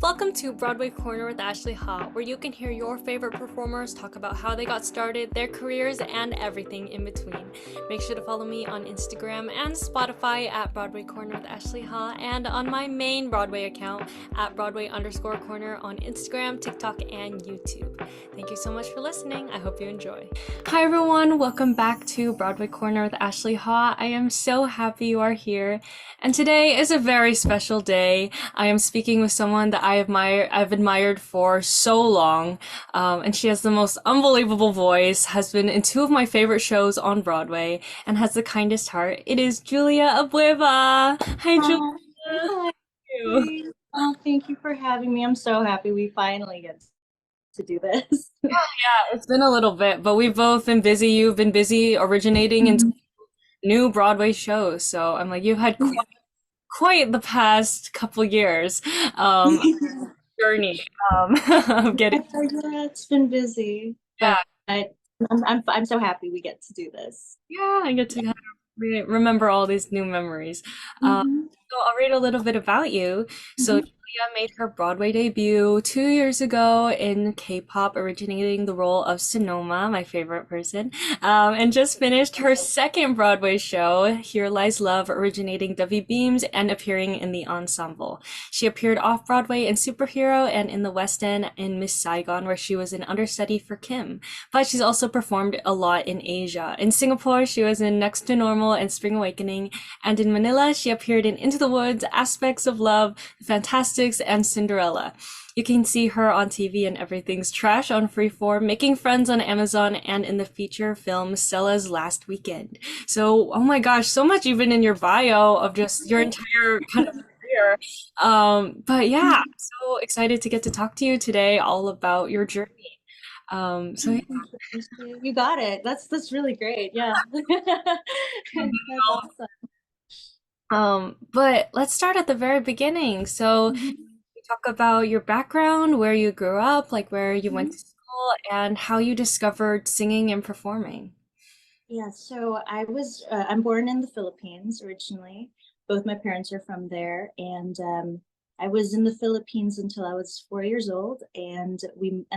Welcome to Broadway Corner with Ashley Ha, where you can hear your favorite performers talk about how they got started, their careers, and everything in between. Make sure to follow me on Instagram and Spotify at Broadway Corner with Ashley Ha, and on my main Broadway account at Broadway_Corner on Instagram, TikTok, and YouTube. Thank you so much for listening. I hope you enjoy. Hi everyone, welcome back to Broadway Corner with Ashley Ha. I am so happy you are here, and today is a very special day. I am speaking with someone that I've admired for so long, and she has the most unbelievable voice, has been in two of my favorite shows on Broadway, and has the kindest heart. It is Julia Abueva. Hi, Julia. Hi. How are you? Oh, thank you for having me. I'm so happy we finally get to do this. Yeah, it's been a little bit, but we've both been busy. You've been busy originating in Mhm. new Broadway shows, so I'm like, you've had quite the past couple years journey of getting. Yeah, it's been busy, Yeah, but I'm so happy we get to do this. yeah, I get to kind of remember all these new memories. Um, Mhm. so I'll read a little bit about you. So Mhm. Julia made her Broadway debut 2 years ago in K-pop, originating the role of Sonoma, my favorite person, and just finished her second Broadway show, Here Lies Love, originating Debbie Beams and appearing in the ensemble. She appeared off-Broadway in Superhero and in the West End in Miss Saigon, where she was an understudy for Kim. But she's also performed a lot in Asia. In Singapore, she was in Next to Normal and Spring Awakening, and in Manila, she appeared in Into the Woods, Aspects of Love, The Fantastics, and Cinderella. You can see her on TV in Everything's Trash on Freeform, Making Friends on Amazon, and in the feature film Stella's Last Weekend. So, oh my gosh, so much even in your bio of just your entire kind of career. But yeah, I'm so excited to get to talk to you today all about your journey. So yeah, Thank you, Ashley. You got it. That's really great. Yeah. That's awesome. but let's start at the very beginning. So you talk about your background, where you grew up, like where you went Mhm. to school, and how you discovered singing and performing. Yeah, so I'm born in the Philippines originally. Both my parents are from there. And I was in the Philippines until I was 4 years old. And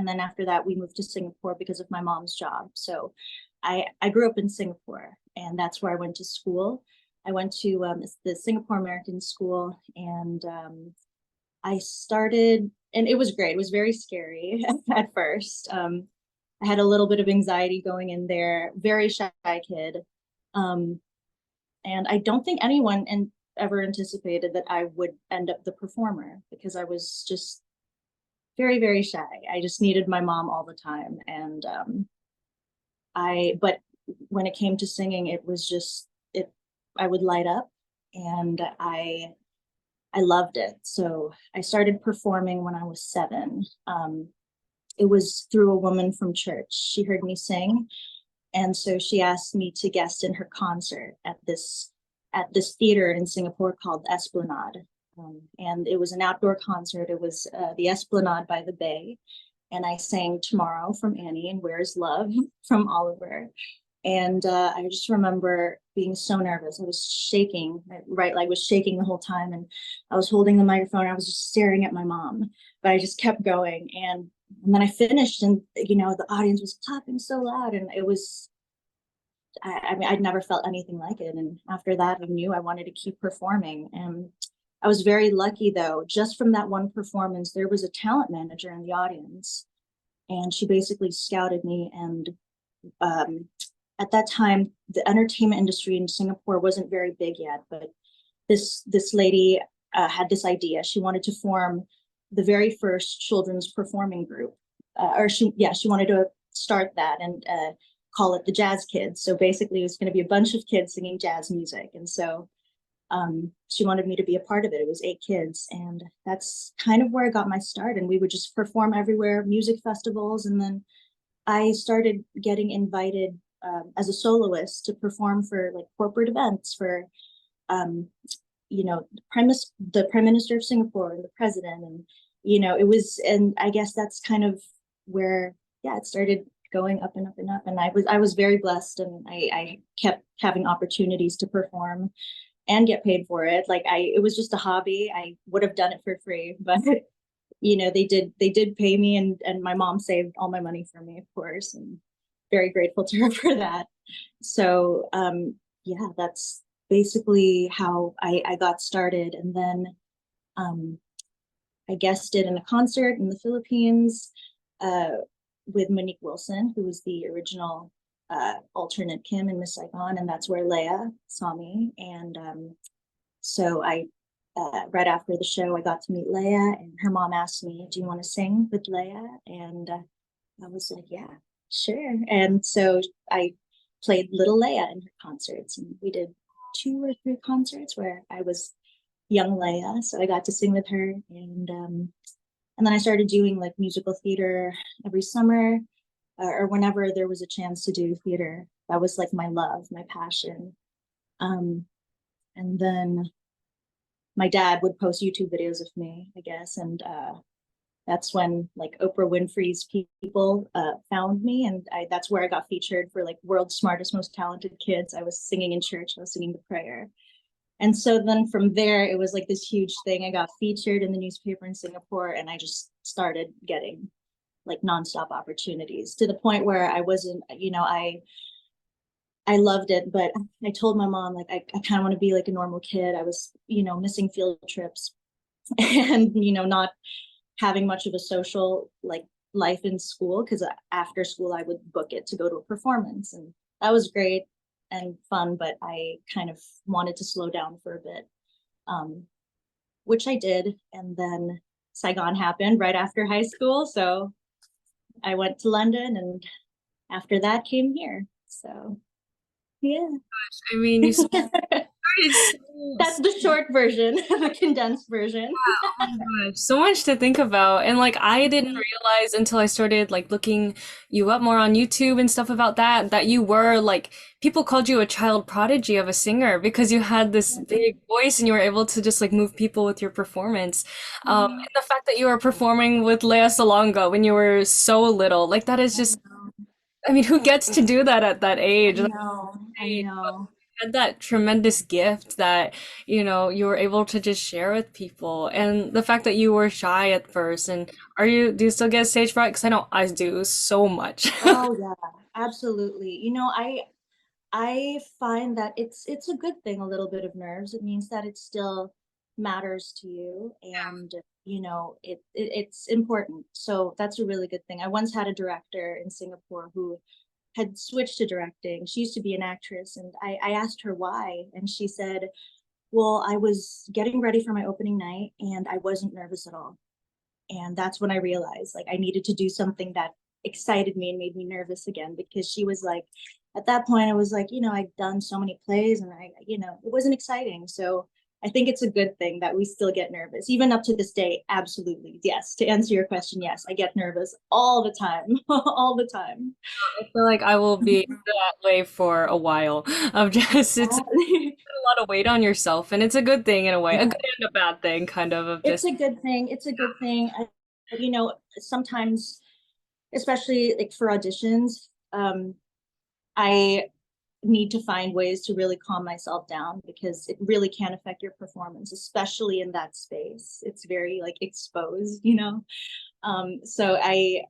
then after that, we moved to Singapore because of my mom's job. So I grew up in Singapore, and that's where I went to school. I went to the Singapore American School, and I started, and it was great. It was very scary at first. I had a little bit of anxiety going in there, very shy kid. Um, and I don't think ever anticipated that I would end up the performer because I was just very, very shy. I just needed my mom all the time. But when it came to singing, it was just, I would light up, and I loved it. So I started performing when I was 7. It was through a woman from church. She heard me sing, and so she asked me to guest in her concert at this theater in Singapore called Esplanade. And it was an outdoor concert. It was the Esplanade by the Bay, and I sang Tomorrow from Annie and Where's Love from Oliver. And I just remember being so nervous. I was shaking, right? Like, was shaking the whole time. And I was holding the microphone. I was just staring at my mom, but I just kept going. And then I finished, and the audience was clapping so loud, and it was. I mean, I'd never felt anything like it. And after that, I knew I wanted to keep performing. And I was very lucky, though. Just from that one performance, there was a talent manager in the audience, and she basically scouted me. And um, at that time, the entertainment industry in Singapore wasn't very big yet, but this lady had this idea. She wanted to form the very first children's performing group, she wanted to start that and call it the Jazz Kids. So basically, it was going to be a bunch of kids singing jazz music, and so she wanted me to be a part of it. It was 8 kids, and that's kind of where I got my start. And we would just perform everywhere, music festivals, and then I started getting invited as a soloist to perform for like corporate events for um, the prime minister of Singapore and the president, and it was, and I guess that's kind of where, yeah, it started going up and up and up. And I was very blessed, and I kept having opportunities to perform and get paid for it. Like, it was just a hobby. I would have done it for free, but they did pay me, and my mom saved all my money for me, of course, and very grateful to her for that. So yeah, that's basically how I got started. And then um, I guested in a concert in the Philippines uh, with Monique Wilson, who was the original alternate Kim in Miss Saigon, and that's where Leia saw me. And so I, right after the show, I got to meet Leia, and her mom asked me, "Do you want to sing with Leia?" And I was like, "Yeah, sure." And so I played Little Leia in her concerts, and we did 2 or 3 concerts where I was young Leia, so I got to sing with her, and then I started doing like musical theater every summer, or whenever there was a chance to do theater. That was like my love, my passion. Um, and then my dad would post YouTube videos of me, I guess, and that's when like Oprah Winfrey's people found me, and that's where I got featured for like World's Smartest, Most Talented Kids. I was singing in church, I was singing the prayer. And so then from there, it was like this huge thing. I got featured in the newspaper in Singapore, and I just started getting like nonstop opportunities to the point where I wasn't, I loved it, but I told my mom, like, I kind of want to be like a normal kid. I was, missing field trips and, not having much of a social like life in school, because after school I would book it to go to a performance, and that was great and fun, but I kind of wanted to slow down for a bit, um, which I did. And then Saigon happened right after high school, so I went to London, and after that came here. So yeah. I mean, you started That's the short version, the condensed version. oh my gosh, so much to think about. And like I didn't Mhm. realize until I started like looking you up more on YouTube and stuff about that you were like people called you a child prodigy of a singer because you had this big voice and you were able to just like move people with your performance. Mhm. And the fact that you were performing with Lea Salonga when you were so little, like that is I just know. I mean, who gets to do that at that I age? That's know. I great. know. Had that tremendous gift that, you were able to just share with people. And the fact that you were shy at first, and do you still get stage fright? Because I know I do so much. Oh yeah, absolutely. I find that it's a good thing, a little bit of nerves. It means that it still matters to you, and it's important. So that's a really good thing. I once had a director in Singapore who had switched to directing. She used to be an actress, and I asked her why, and she said, "Well, I was getting ready for my opening night, and I wasn't nervous at all." And that's when I realized like I needed to do something that excited me and made me nervous again, because she was like, at that point I was like, I'd done so many plays, and it wasn't exciting. So I think it's a good thing that we still get nervous even up to this day. Absolutely, yes, to answer your question, yes, I get nervous all the time. All the time. I feel like I will be that way for a while of just it's a lot of weight on yourself, and it's a good thing in a way, a Yeah, good and a bad thing, kind of it's just a good thing. It's a good thing. Sometimes, especially like for auditions, I need to find ways to really calm myself down, because it really can affect your performance, especially in that space. It's very like exposed. So I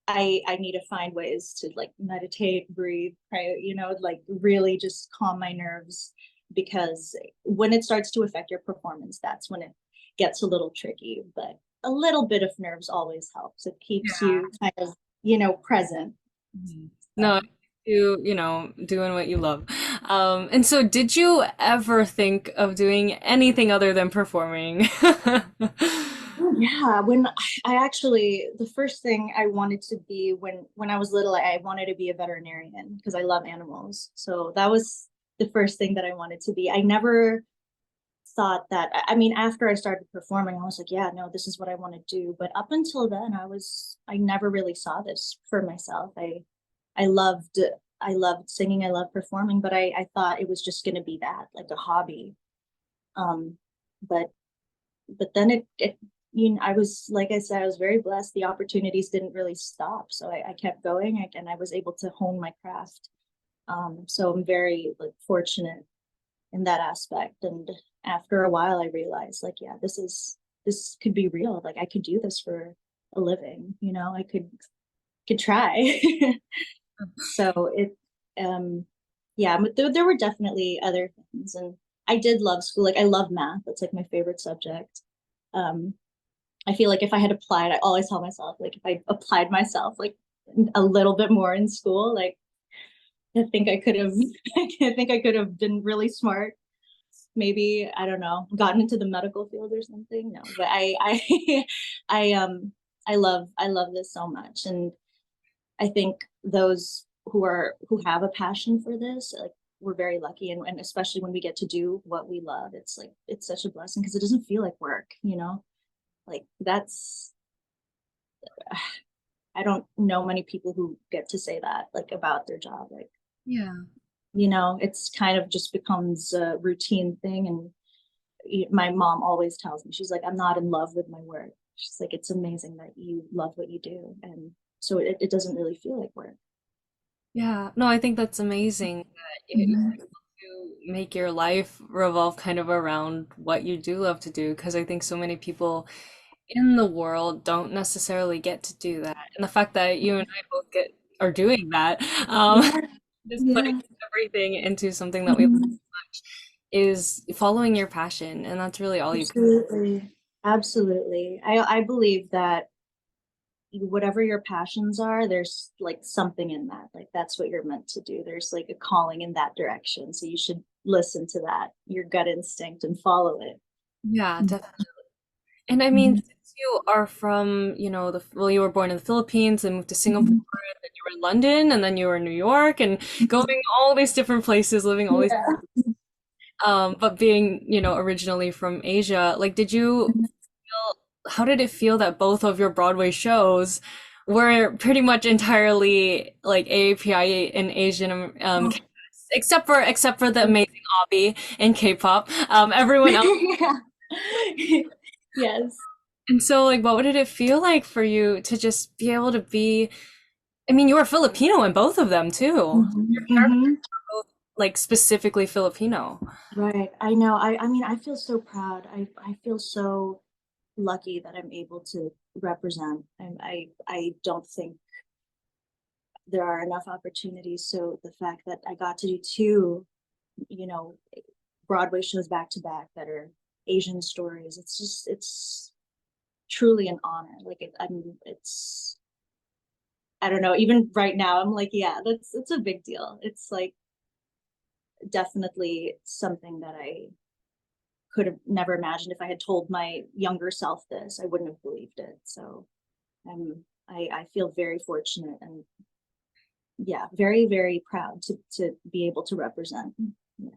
need to find ways to like meditate, breathe, pray, like really just calm my nerves, because when it starts to affect your performance, that's when it gets a little tricky. But a little bit of nerves always helps. It keeps you kind of, present. Mhm. No, So. doing what you love. And so did you ever think of doing anything other than performing? Oh, yeah, when I actually, the first thing I wanted to be when I was little, I wanted to be a veterinarian because I love animals. So that was the first thing that I wanted to be. I never thought that, I mean, after I started performing, I was like, yeah, no, this is what I want to do. But up until then, I never really saw this for myself. I loved, I loved singing, I loved performing, but I thought it was just going to be that, like a hobby. Um, but then I was, like I said, I was very blessed. The opportunities didn't really stop, so I kept going, and I was able to hone my craft. So I'm very like fortunate in that aspect. And after a while, I realized like, yeah, this could be real. Like I could do this for a living, you know, I could try. So it, um, yeah, but there were definitely other things, and I did love school. Like I love math. That's like my favorite subject. Um, I feel like if I had applied, I always tell myself, like if I applied myself like a little bit more in school, like I think I could have, I think I could have been really smart. Maybe, I don't know, gotten into the medical field or something. No, but I, I love this so much. And I think those who have a passion for this, like we're very lucky. And especially when we get to do what we love, it's like, it's such a blessing because it doesn't feel like work, you know? Like that's, I don't know many people who get to say that like about their job. Like, Yeah. you know, it's kind of just becomes a routine thing. And my mom always tells me, she's like, I'm not in love with my work. She's like, it's amazing that you love what you do. And so it doesn't really feel like work. Yeah. No, I think that's amazing that Mhm. you make your life revolve kind of around what you do love to do, because I think so many people in the world don't necessarily get to do that. And the fact that you and I both get are doing that, Yeah, just putting yeah. everything into something that we Mhm. is following your passion, and that's really all you can. Absolutely. Absolutely. I believe that whatever your passions are, there's like something in that. Like that's what you're meant to do. There's like a calling in that direction. So you should listen to that, your gut instinct, and follow it. Yeah, definitely. And I mean, Mhm. since you are from, well, you were born in the Philippines and moved to Singapore, Mhm. and then you were in London, and then you were in New York, and going all these different places, living all these, Yeah. but being, originally from Asia, like, how did it feel that both of your Broadway shows were pretty much entirely like AAPI and Asian, Oh. cast, except for the amazing Abby in K-pop, everyone else. Yeah. Yes. And so, like, what did it feel like for you to just be able to be? I mean, you were Filipino in both of them too. Mhm. Your characters Mhm. were both like specifically Filipino. Right. I know. I mean, I feel so proud. I feel so lucky that I'm able to represent. And I don't think there are enough opportunities. So the fact that I got to do two, you know, Broadway shows back to back that are Asian stories, it's just it's truly an honor. Like it's I don't know, even right now I'm like, yeah, that's it's a big deal. It's like definitely something that I could have never imagined. If I had told my younger self this, I wouldn't have believed it. So I feel very fortunate and yeah, very, very proud to be able to represent. Yeah.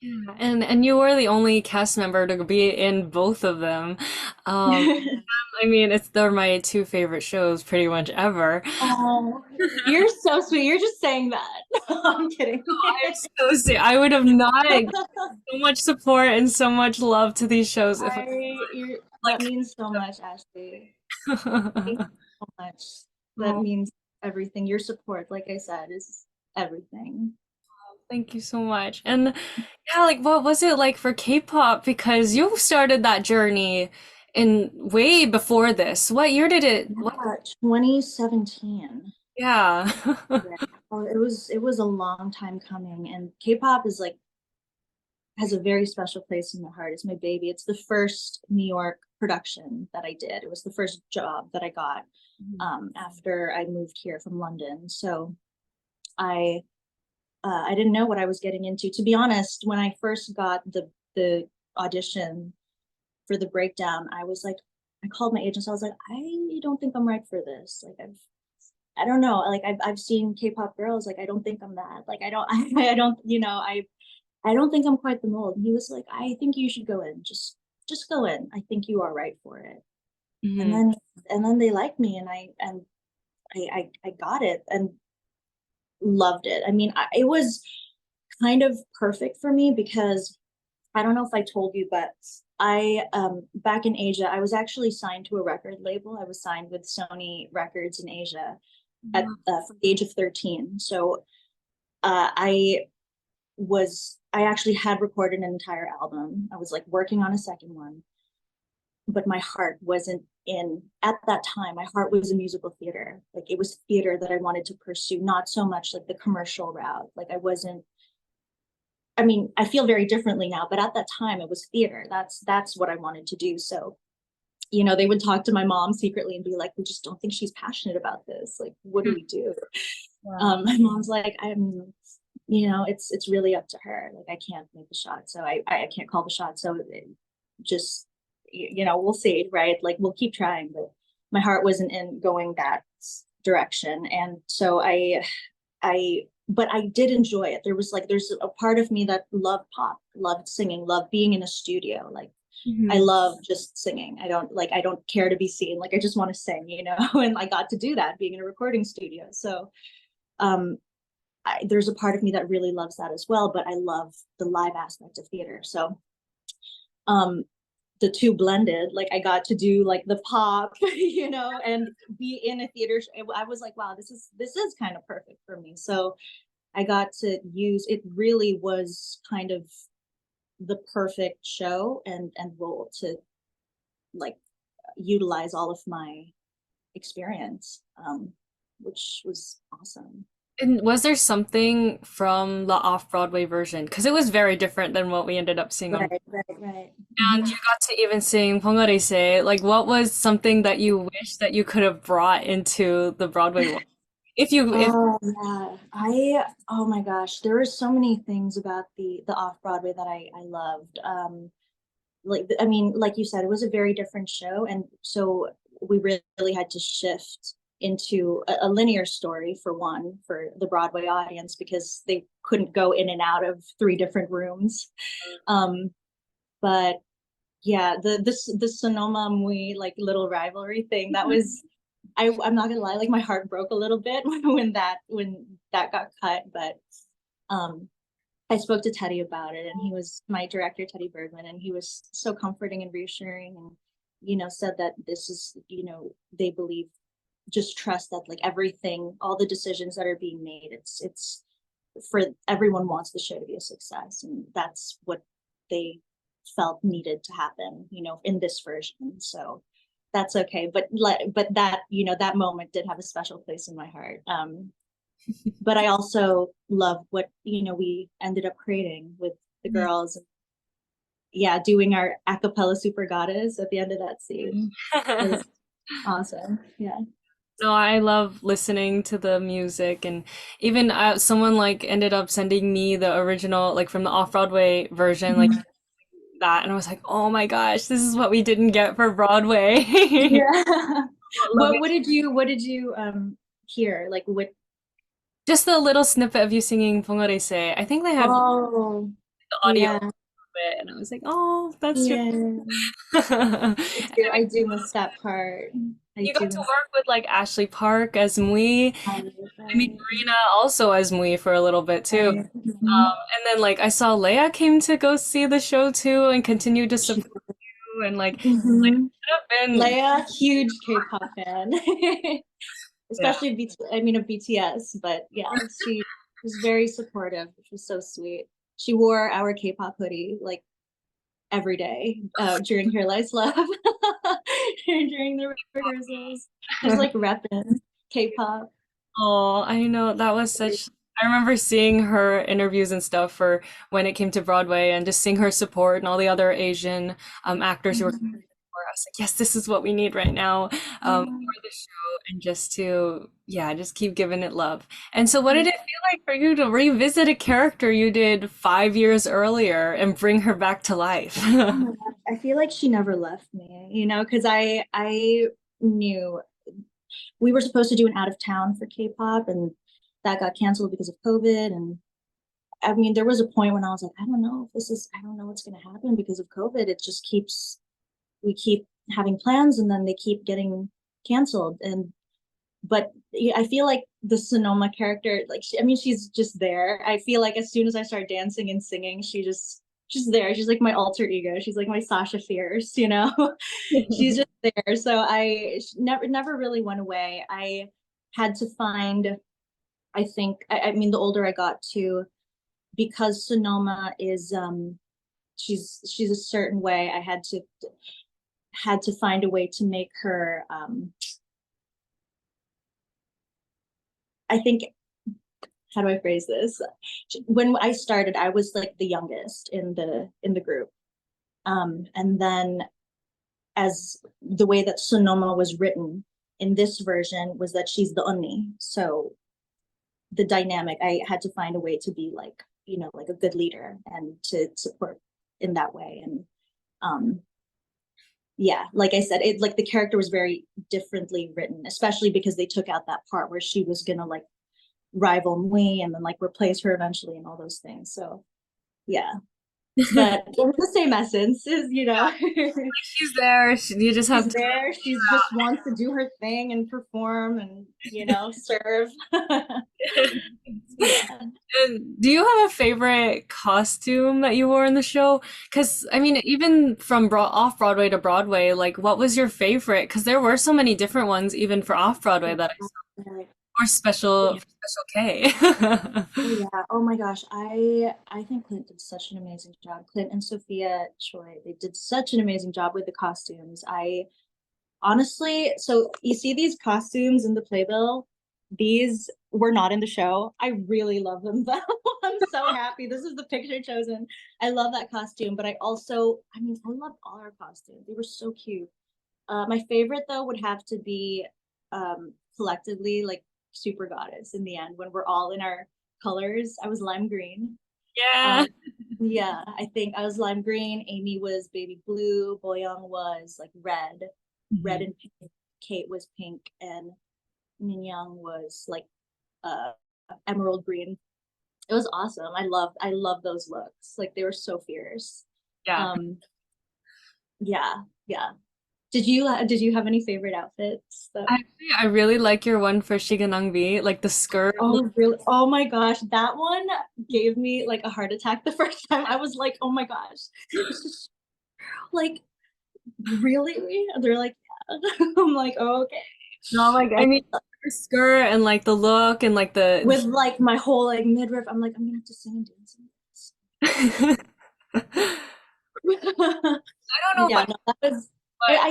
Yeah, and you were the only cast member to be in both of them. Um, I mean, they're my two favorite shows pretty much ever. Oh, you're so sweet. You're just saying that. I'm kidding. I'm so sick. I would have not given so much support and so much love to these shows if I That means so much, Ashley. Thank like. you so much. That Oh, means everything. Your support, like I said, is everything. thank you so much. And yeah, like what was it like for K-pop? Because you started that journey in way before this. What year did what, Yeah, 2017. yeah. Yeah. Oh, it was a long time coming, and K-pop is like has a very special place in my heart. It's my baby. It's the first New York production that I did. It was the first job that I got after I moved here from London. So I I didn't know what I was getting into. To be honest, when I first got the audition for the breakdown, I was like, I called my agent. So I was like, I don't think I'm right for this. Like I don't know. Like I've seen K-pop girls. Like I don't think I'm that. Like I don't, I don't, I don't think I'm quite the mold. And he was like, I think you should go in. Just go in. I think you are right for it. And Mhm. then they liked me, and I got it and loved it. I mean, it was kind of perfect for me because I don't know if I told you, but I back in Asia, I was actually signed to a record label. I was signed with Sony Records in Asia at from the age of 13. So I actually had recorded an entire album. I was like working on a second one. but my heart wasn't in at that time. My heart was in musical theater. Like it was theater that I wanted to pursue, not so much like the commercial route. Like I wasn't, I mean, I feel very differently now, but at that time it was theater. That's what I wanted to do. So, they would talk to my mom secretly and be like, we just don't think she's passionate about this. Like, what do we do? Wow. My mom's like, it's really up to her. Like I can't make the shot. So I can't call the shot. So just we'll see, right? Like we'll keep trying, but my heart wasn't in going that direction. And so I but I did enjoy it. There's a part of me that loved pop, loved singing, loved being in a studio. Like I Mhm. love just singing. I don't care to be seen. Like I just want to sing, and I got to do that being in a recording studio. So um there's a part of me that really loves that as well, but I love the live aspect of theater. So um the two blended, like I got to do like the pop, and be in a theater. I was like, wow, this is kind of perfect for me. So I got to use it. Really was kind of the perfect show and role to like utilize all of my experience, which was awesome. And was there something from the off-Broadway version? Because it was very different than what we ended up seeing on. Right, right, right. And you got to even sing Pongarise. Like, what was something that you wish that you could have brought into the Broadway one? If Oh yeah, oh my gosh, there were so many things about the off Broadway that I loved. Like I mean, like you said, it was a very different show, and so we really had to shift into a linear story for one for the Broadway audience because they couldn't go in and out of three different rooms. Um, but yeah, the Sonoma Mui like little rivalry thing that was I'm not gonna lie, like my heart broke a little bit when that got cut, but um I spoke to Teddy about it and he was my director, Teddy Bergman, and he was so comforting and reassuring and said that this is, they believe just trust that like everything, all the decisions that are being made, it's for everyone wants the show to be a success and that's what they felt needed to happen in this version. So that's okay, but that that moment did have a special place in my heart. But I also love what we ended up creating with the girls. Yeah, doing our a cappella super goddess at the end of that scene was awesome. Yeah. no, I love listening to the music, and even someone like ended up sending me the original, like from the off-Broadway version, like Mhm. that, and I was like, oh my gosh, this is what we didn't get for Broadway. Yeah. Love What did you hear? Like what? just the little snippet of you singing Pongarese. I think they have Oh, the audio yeah, of it, and I was like, oh, that's true. yeah. And I then do. I do miss that part. I you do got to miss work with like Ashley Park as Mui. that. I mean, Right, Marina also as Mui for a little bit too. right. Mhm. And then like I saw Leia came to go see the show too and continued to She, support you and like mhm. have been Leia, huge K-pop fan, yeah. especially I mean of BTS. But yeah, she was very supportive, which was so sweet. She wore our K-pop hoodie like every day during Here Lies Love, during the rehearsals, just like repping K-pop. Oh, I know that was such. I remember seeing her interviews and stuff for when it came to Broadway and just seeing her support and all the other Asian actors who were Mhm. for us. Like, yes, this is what we need right now Yeah. for the show, and just to, yeah, just keep giving it love. And so, what Yeah. did it feel like for you to revisit a character you did 5 years earlier and bring her back to life? Oh my gosh, I feel like she never left me, because I knew we were supposed to do an out of town for K-pop and that got canceled because of COVID. And I mean, there was a point when I was like, I don't know what's going to happen because of COVID. It just we keep having plans and then they keep getting canceled. But yeah, I feel like the Sonoma character, like, I mean, she's just there. I feel like as soon as I start dancing and singing, she's there. She's like my alter ego. She's like my Sasha Fierce, she's just there. So never really went away. I had to find, I think, I mean, the older I got too, because Sonoma is she's a certain way. I had to had to find a way to make her I think, how do I phrase this? When I started, I was like the youngest in the group. And then as the way that Sonoma was written in this version was that she's the Onni. So the dynamic, I had to find a way to be like, you know, like a good leader and to support in that way. And yeah, like I said, it like the character was very differently written, especially because they took out that part where she was gonna like rival me and then like replace her eventually and all those things. So yeah, but it was the same essence, is you know. She's there. You just have She's to. there. She's just wants to do her thing and perform and you know serve. Yeah. And do you have a favorite costume that you wore in the show? Because I mean, even from off Broadway to Broadway, like what was your favorite? Because there were so many different ones, even for off Broadway that I saw, or Yeah. special K. Oh yeah. Oh my gosh. I think Clint did such an amazing job. Clint and Sophia Choi, they did such an amazing job with the costumes. I honestly, so you see these costumes in the playbill, these were not in the show. I really love them though. I'm so happy. This is the picture chosen. I love that costume, but I also, I mean, I loved all our costumes. They were so cute. My favorite though would have to be collectively like Super Goddess in the end when we're all in our colors. I was lime green. Yeah. Um, yeah, I think I was lime green. Amy was baby blue. Boyoung was like red Mhm. and pink. Kate was pink, and Min Young was like uh emerald green. It was awesome. I love those looks. Like they were so fierce. Yeah. Um, yeah, yeah. Did you have any favorite outfits that I really like your one for Shiganangbi, like the skirt. oh really oh my gosh, that one gave me like a heart attack the first time. I was like, oh my gosh, this is like really? They're like, yeah. I'm like, oh, okay. No, like I I mean, the skirt and like the look and like the with like my whole like midriff, I'm like, I'm gonna have to sing and dance in I this. don't know if Yeah, no, that was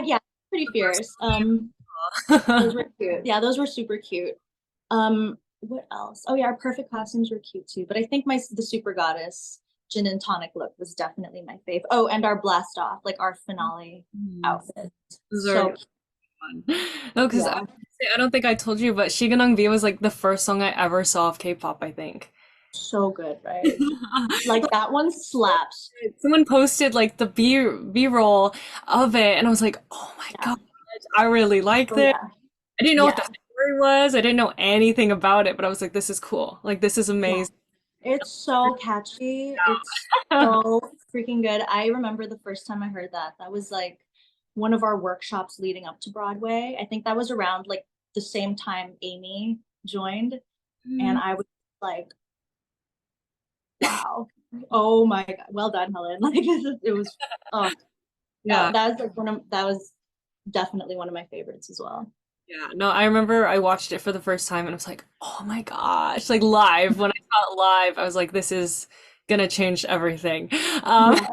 yeah, pretty fierce. Those I were cute. Yeah, those were super cute. What else? Oh yeah, our perfect costumes were cute too. But I think my the super goddess gin and tonic look was definitely my fave. Oh, and our blast off, like our finale outfit. those are So fun. No, because yeah, I don't think I told you, but Shiganong V was like the first song I ever saw of K-pop, I think. so good, right? Like that one slaps. Someone posted like the B-roll of it, and I was like, "Oh my Yeah. God, I really like Oh this." yeah. I didn't know what the Yeah. story was. I didn't know anything about it, but I was like, "This is cool. Like, this is Yeah. amazing." It's so catchy. It's so freaking good. I remember the first time I heard that. That was like one of our workshops leading up to Broadway. I think that was around like the same time Amy joined. And I was like, wow. Oh my God. Well done, Helen. Like it was oh Yeah. that was like that was definitely one of my favorites as well. Yeah, no, I remember I watched it for the first time and I was like, oh my gosh, like live. When I saw it live, I was like, this is gonna change everything. Yeah.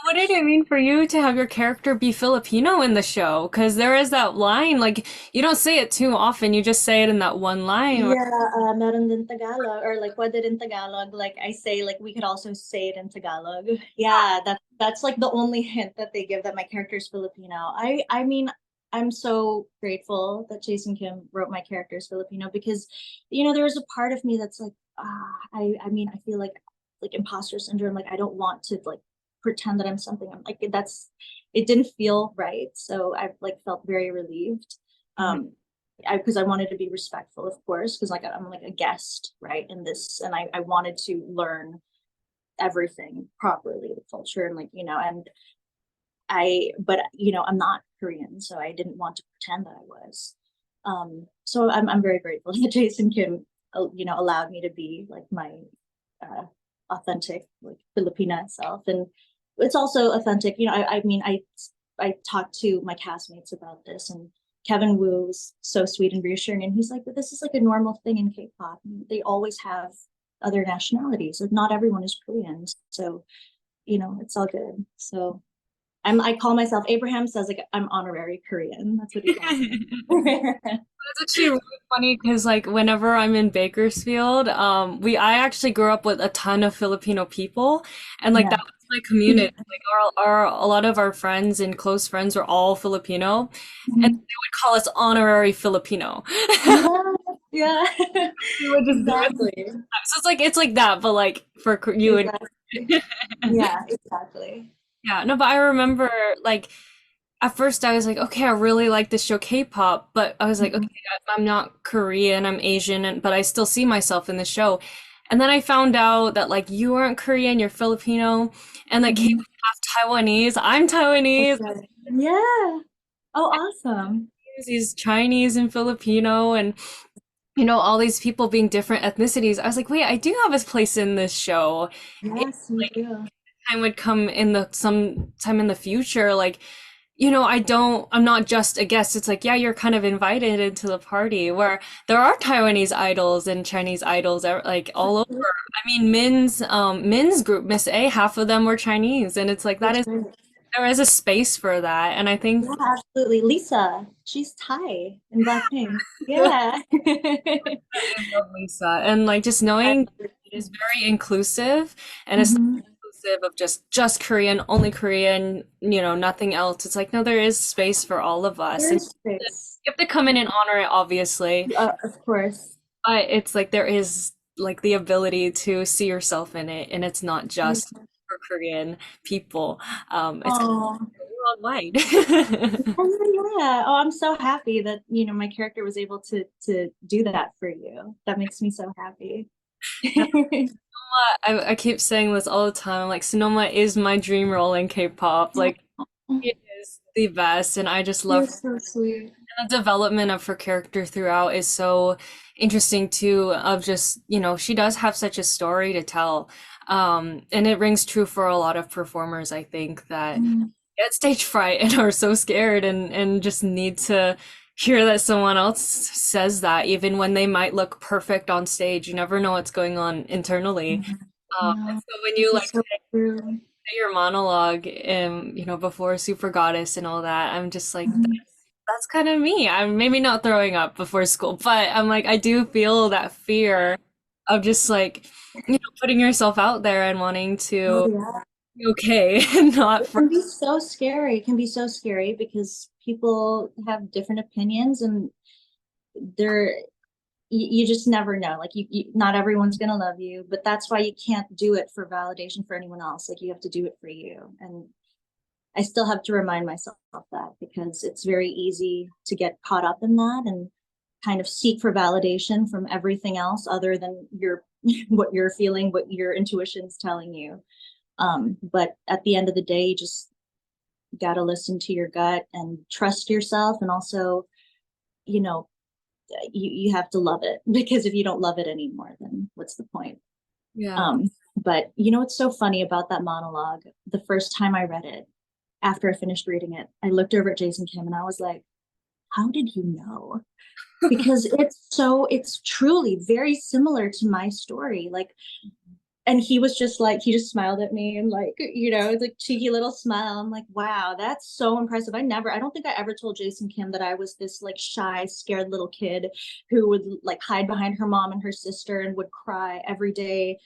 What did it mean for you to have your character be Filipino in the show? Because there is that line, like you don't say it too often, you just say it in that one line. Yeah, meron din Tagalog or like pwede din Tagalog. Like I say, like we could also say it in Tagalog. Yeah, that's like the only hint that they give that my character is Filipino. I mean, I'm so grateful that Jason Kim wrote my character as Filipino because, you know, there's a part of me that's like, I mean, I feel like imposter syndrome. Like I don't want to like pretend that I'm something. I'm like that's it didn't feel right. So I like felt very relieved. Mhm. Um, because I wanted to be respectful, of course, because like I'm like a guest, right, in this, and I wanted to learn everything properly, the culture, and like you know, and but you know, I'm not Korean, so I didn't want to pretend that I was. So I'm very grateful that Jason Kim, you know, allowed me to be like my uh, authentic like Filipina self, and it's also authentic. You know, I mean, I talked to my castmates about this, and Kevin Wu was so sweet and reassuring, and he's like, "But this is like a normal thing in K-pop. They always have other nationalities. Like not everyone is Korean, so you know, it's all good." So I call myself, Abraham says like I'm honorary Korean. That's what he calls me. That's actually really funny because like whenever I'm in Bakersfield, I actually grew up with a ton of Filipino people, and like that Yeah. was my community. Like our a lot of our friends and close friends were all Filipino, and Mhm. they would call us honorary Filipino. Yeah, yeah. We would just do it. Exactly. So it's like that, but like for you and Exactly. Yeah, exactly. yeah, no, but I remember like at first I was like, okay, I really like this show K-pop, but I was like, okay, Mhm. I'm not Korean, I'm Asian, but I still see myself in the show. And then I found out that like you aren't Korean, you're Filipino, and like Mhm. K-pop half Taiwanese, I'm Taiwanese, Okay. Yeah. Oh, awesome. he's Chinese and Filipino, and all these people being different ethnicities. I was like, wait, I do have a place in this show. If Yes, you like do. time would come in the some time in the future, like I'm not just a guest. It's like, yeah, you're kind of invited into the party where there are Taiwanese idols and Chinese idols like all over. I mean, Min's group, Miss A, half of them were Chinese, and it's like That's great. there is a space for that, and I think Yeah, absolutely. Lisa, she's Thai in Blackpink. Yeah. I love Lisa, and like just knowing it is very inclusive, and it's Mhm. not inclusive of just Korean, only Korean, nothing else. It's like no, there is space for all of us, and There's space. you have to come in and honor it, obviously. Of course. But it's like there is like the ability to see yourself in it, and it's not Yeah. just for Korean people. It's Oh, worldwide. yeah. Oh, I'm so happy that, my character was able to do that for you. That makes me so happy. I keep saying this all the time. I'm like, Sonoma is my dream role in K-pop. Like, it is the best, and I just You're love so sweet. the development of her character throughout is so interesting too. Of just, she does have such a story to tell, and it rings true for a lot of performers. I think that Mm. get stage fright and are so scared and just need to hear that someone else says that even when they might look perfect on stage. You never know what's going on internally. And No, so when this you is like so true. say your monologue before Super Goddess and all that, I'm just like Mhm. that's kind of me. I'm maybe not throwing up before school, but I'm like I do feel that fear of just like putting yourself out there and wanting Oh, to yeah. be okay and not It can be so scary. It can be so scary because people have different opinions and they're you just never know. Like not everyone's gonna love you, but that's why you can't do it for validation for anyone else. Like you have to do it for you. And I still have to remind myself that because it's very easy to get caught up in that and kind of seek for validation from everything else other than your what you're feeling, what your intuition's telling you. But at the end of the day, you just got to listen to your gut and trust yourself. And also, you know, you have to love it because if you don't love it anymore, then what's the point? yeah. Um, but what's so funny about that monologue? The first time I read it, after I finished reading it, I looked over at Jason Kim and I was like, how did you know? Because it's truly very similar to my story. Like, and he was just like, he just smiled at me and like, it's like cheeky little smile. I'm like, wow, that's so impressive. I don't think I ever told Jason Kim that I was this like shy, scared little kid who would like hide behind her mom and her sister and would cry every day,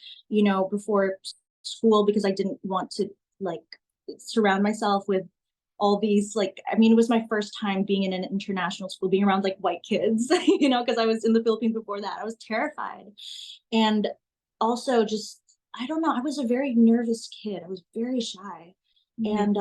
before school because I didn't want to like surround myself with all these like it was my first time being in an international school, being around like white kids, because I was in the Philippines before that. I was terrified. And also just I don't know, I was a very nervous kid. I was very shy. Mhm. And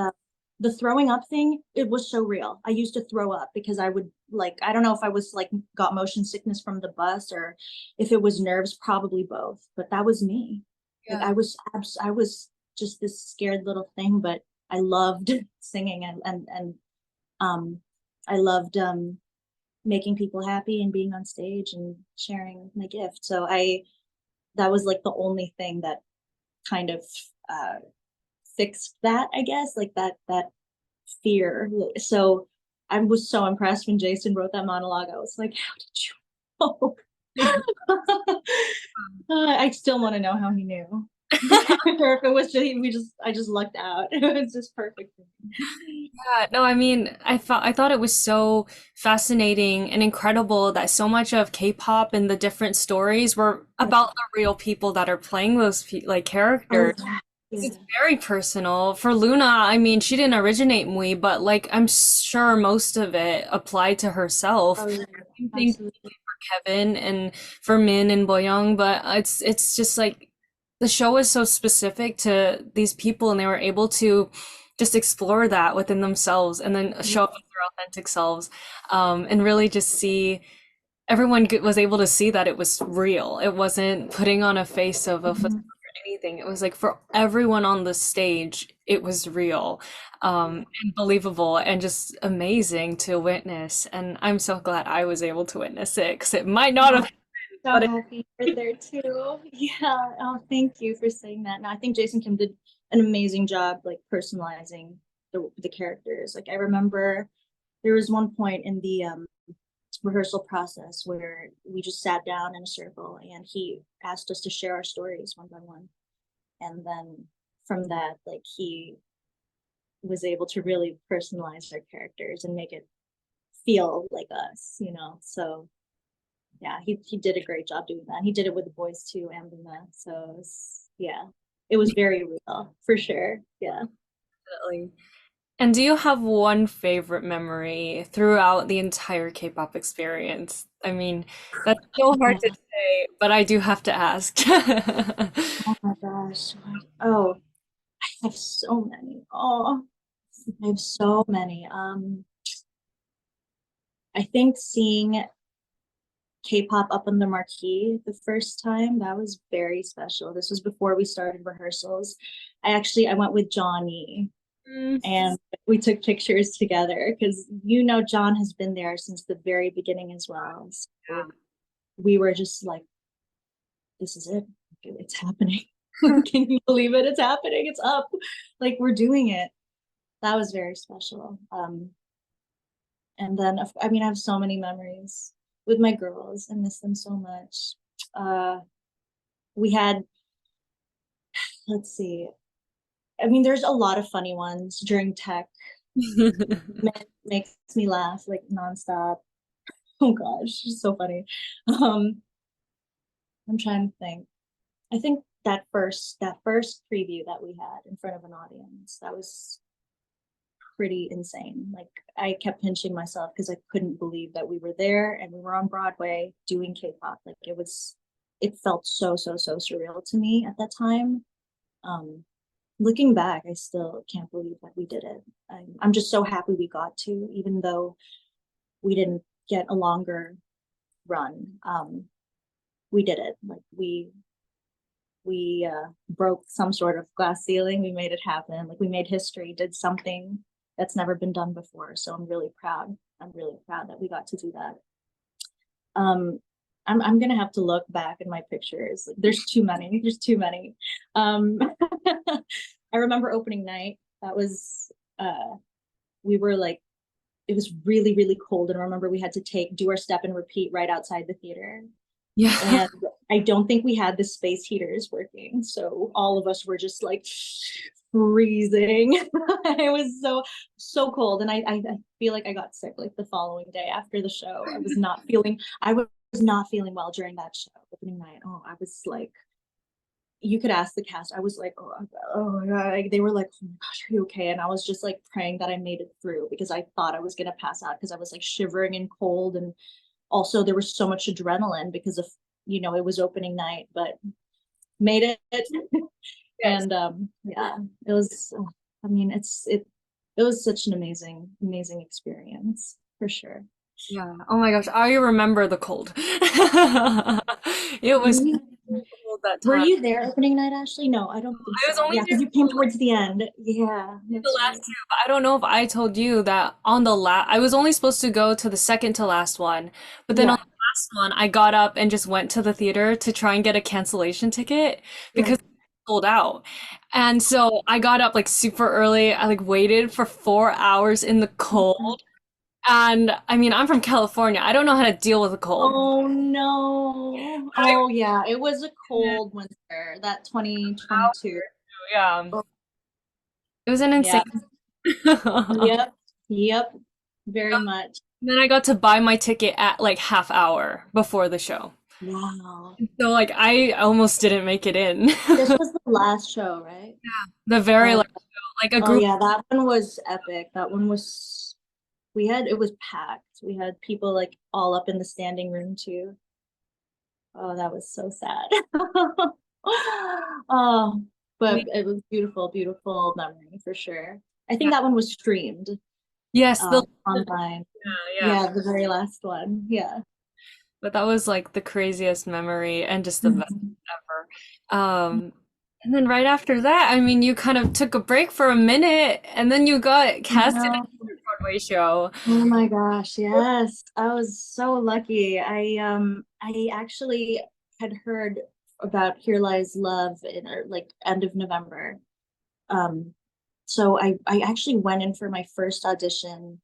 the throwing up thing, it was so real. I used to throw up because I would like I don't know if I was like got motion sickness from the bus or if it was nerves, probably both. But that was me. Like Yeah. I was just this scared little thing, but I loved singing and um I loved making people happy and being on stage and sharing my gift. So I that was like the only thing that kind of uh fixed that, I guess, like that fear. So I was so impressed when Jason wrote that monologue. I was like, how did you know? I still want to know how he knew. Or if it was just I just lucked out. It was just perfect for me. Yeah, no, I mean, I thought it was so fascinating and incredible that so much of K-pop and the different stories were about the real people that are playing those like Oh characters. yeah, It's yeah. very personal. For Luna, I mean, she didn't originate Mui, but like I'm sure most of it applied to herself. Oh yeah, Same thing absolutely. for Kevin and for Min and Boyoung, but it's just like the show is so specific to these people and they were able to just explore that within themselves and then show up as their authentic selves, and really just see everyone was able to see that it was real. It wasn't putting on a face of a facade Mhm. or anything. It was like for everyone on the stage, it was real, and believable and just amazing to witness. And I'm so glad I was able to witness it because it might not have, Oh, so but happy you're there too. Yeah. Oh, thank you for saying that. No, I think Jason Kim did an amazing job, like personalizing the characters. Like I remember there was one point in the rehearsal process where we just sat down in a circle and he asked us to share our stories one by one. And then from that, like he was able to really personalize our characters and make it feel like us, you know. So yeah, he did a great job doing that. He did it with the boys too and Luna. So it was, yeah, it was very real for sure. Yeah. definitely. And do you have one favorite memory throughout the entire K-pop experience? I mean, that's so hard to say, but I do have to ask. Oh my gosh. Oh, I have so many. Oh, I have so many. I think seeing K-pop up on the marquee the first time, that was very special. This was before we started rehearsals. I went with Johnny Mm, and we took pictures together because you know John has been there since the very beginning as well. So we were just like, this is it. It's happening. Can you believe it? It's happening. It's up. Like we're doing it. That was very special. And then I mean, I have so many memories with my girls. I miss them so much. Uh, we had, let's see. I mean, there's a lot of funny ones during tech. yeah. Makes me laugh like nonstop. Oh gosh, it's so funny. Um, I'm trying to think. I think that first preview that we had in front of an audience, that was pretty insane. Like I kept pinching myself because I couldn't believe that we were there and we were on Broadway doing K-pop. Like it felt so surreal to me at that time. Um, Looking back, I still can't believe that we did it. I'm just so happy we got to, even though we didn't get a longer run. We did it. Like we broke some sort of glass ceiling. We made it happen. Like we made history, did something that's never been done before. So I'm really proud. I'm really proud that we got to do that. Um, I'm gonna have to look back at my pictures. Like, there's too many. There's too many. Um, I remember opening night. That was we were like it was really cold, and I remember we had to do our step and repeat right outside the theater. Yeah. And I don't think we had the space heaters working. So all of us were just like freezing. It was so cold. And I feel like I got sick like the following day after the show. I was not feeling well during that show, opening night. Oh, I was like, you could ask the cast. I was like, oh my God. Like, they were like, oh my gosh, are you okay? And I was just like praying that I made it through because I thought I was gonna pass out because I was like shivering and cold, and also there was so much adrenaline because of it was opening night, but made it. Yes. And yeah, it was I mean it was such an amazing experience for sure. Yeah. Oh my gosh, I remember the cold. It were was you, cold that were time. you there opening night, Ashley? No, I don't think I was so. only Yeah, there because you came towards the end. Yeah, the that's last right. two, but I don't know if I told you that on the last, I was only supposed to go to the second to last one, but then on Yeah, the last one, I got up and just went to the theater to try and get a cancellation ticket yeah. because it sold out. And so I got up like super early. I like waited for 4 hours in the cold And I mean, I'm from California. I don't know how to deal with a cold. Oh no. Oh yeah, it was a cold winter, that 2022. Yeah, Oh, it was an insane. yeah. Yep. Yep. Very much. Then I got to buy my ticket at like half hour before the show. Wow. So like I almost didn't make it in. This was the last show, right? The very Oh, like a oh group. yeah, that one was epic. That one was it was packed. We had people like all up in the standing room too. Oh, that was so sad. Oh, but it was beautiful, beautiful memory for sure. I think Yeah. that one was streamed Yes, online. yeah. Yeah, the very last one. Yeah. But that was like the craziest memory and just the best Mhm. ever. And then right after that, I mean, you kind of took a break for a minute and then you got I cast in know. a Broadway show. Oh my gosh, yes. I was so lucky. I actually had heard about Here Lies Love in like end of November. Um so I actually went in for my first audition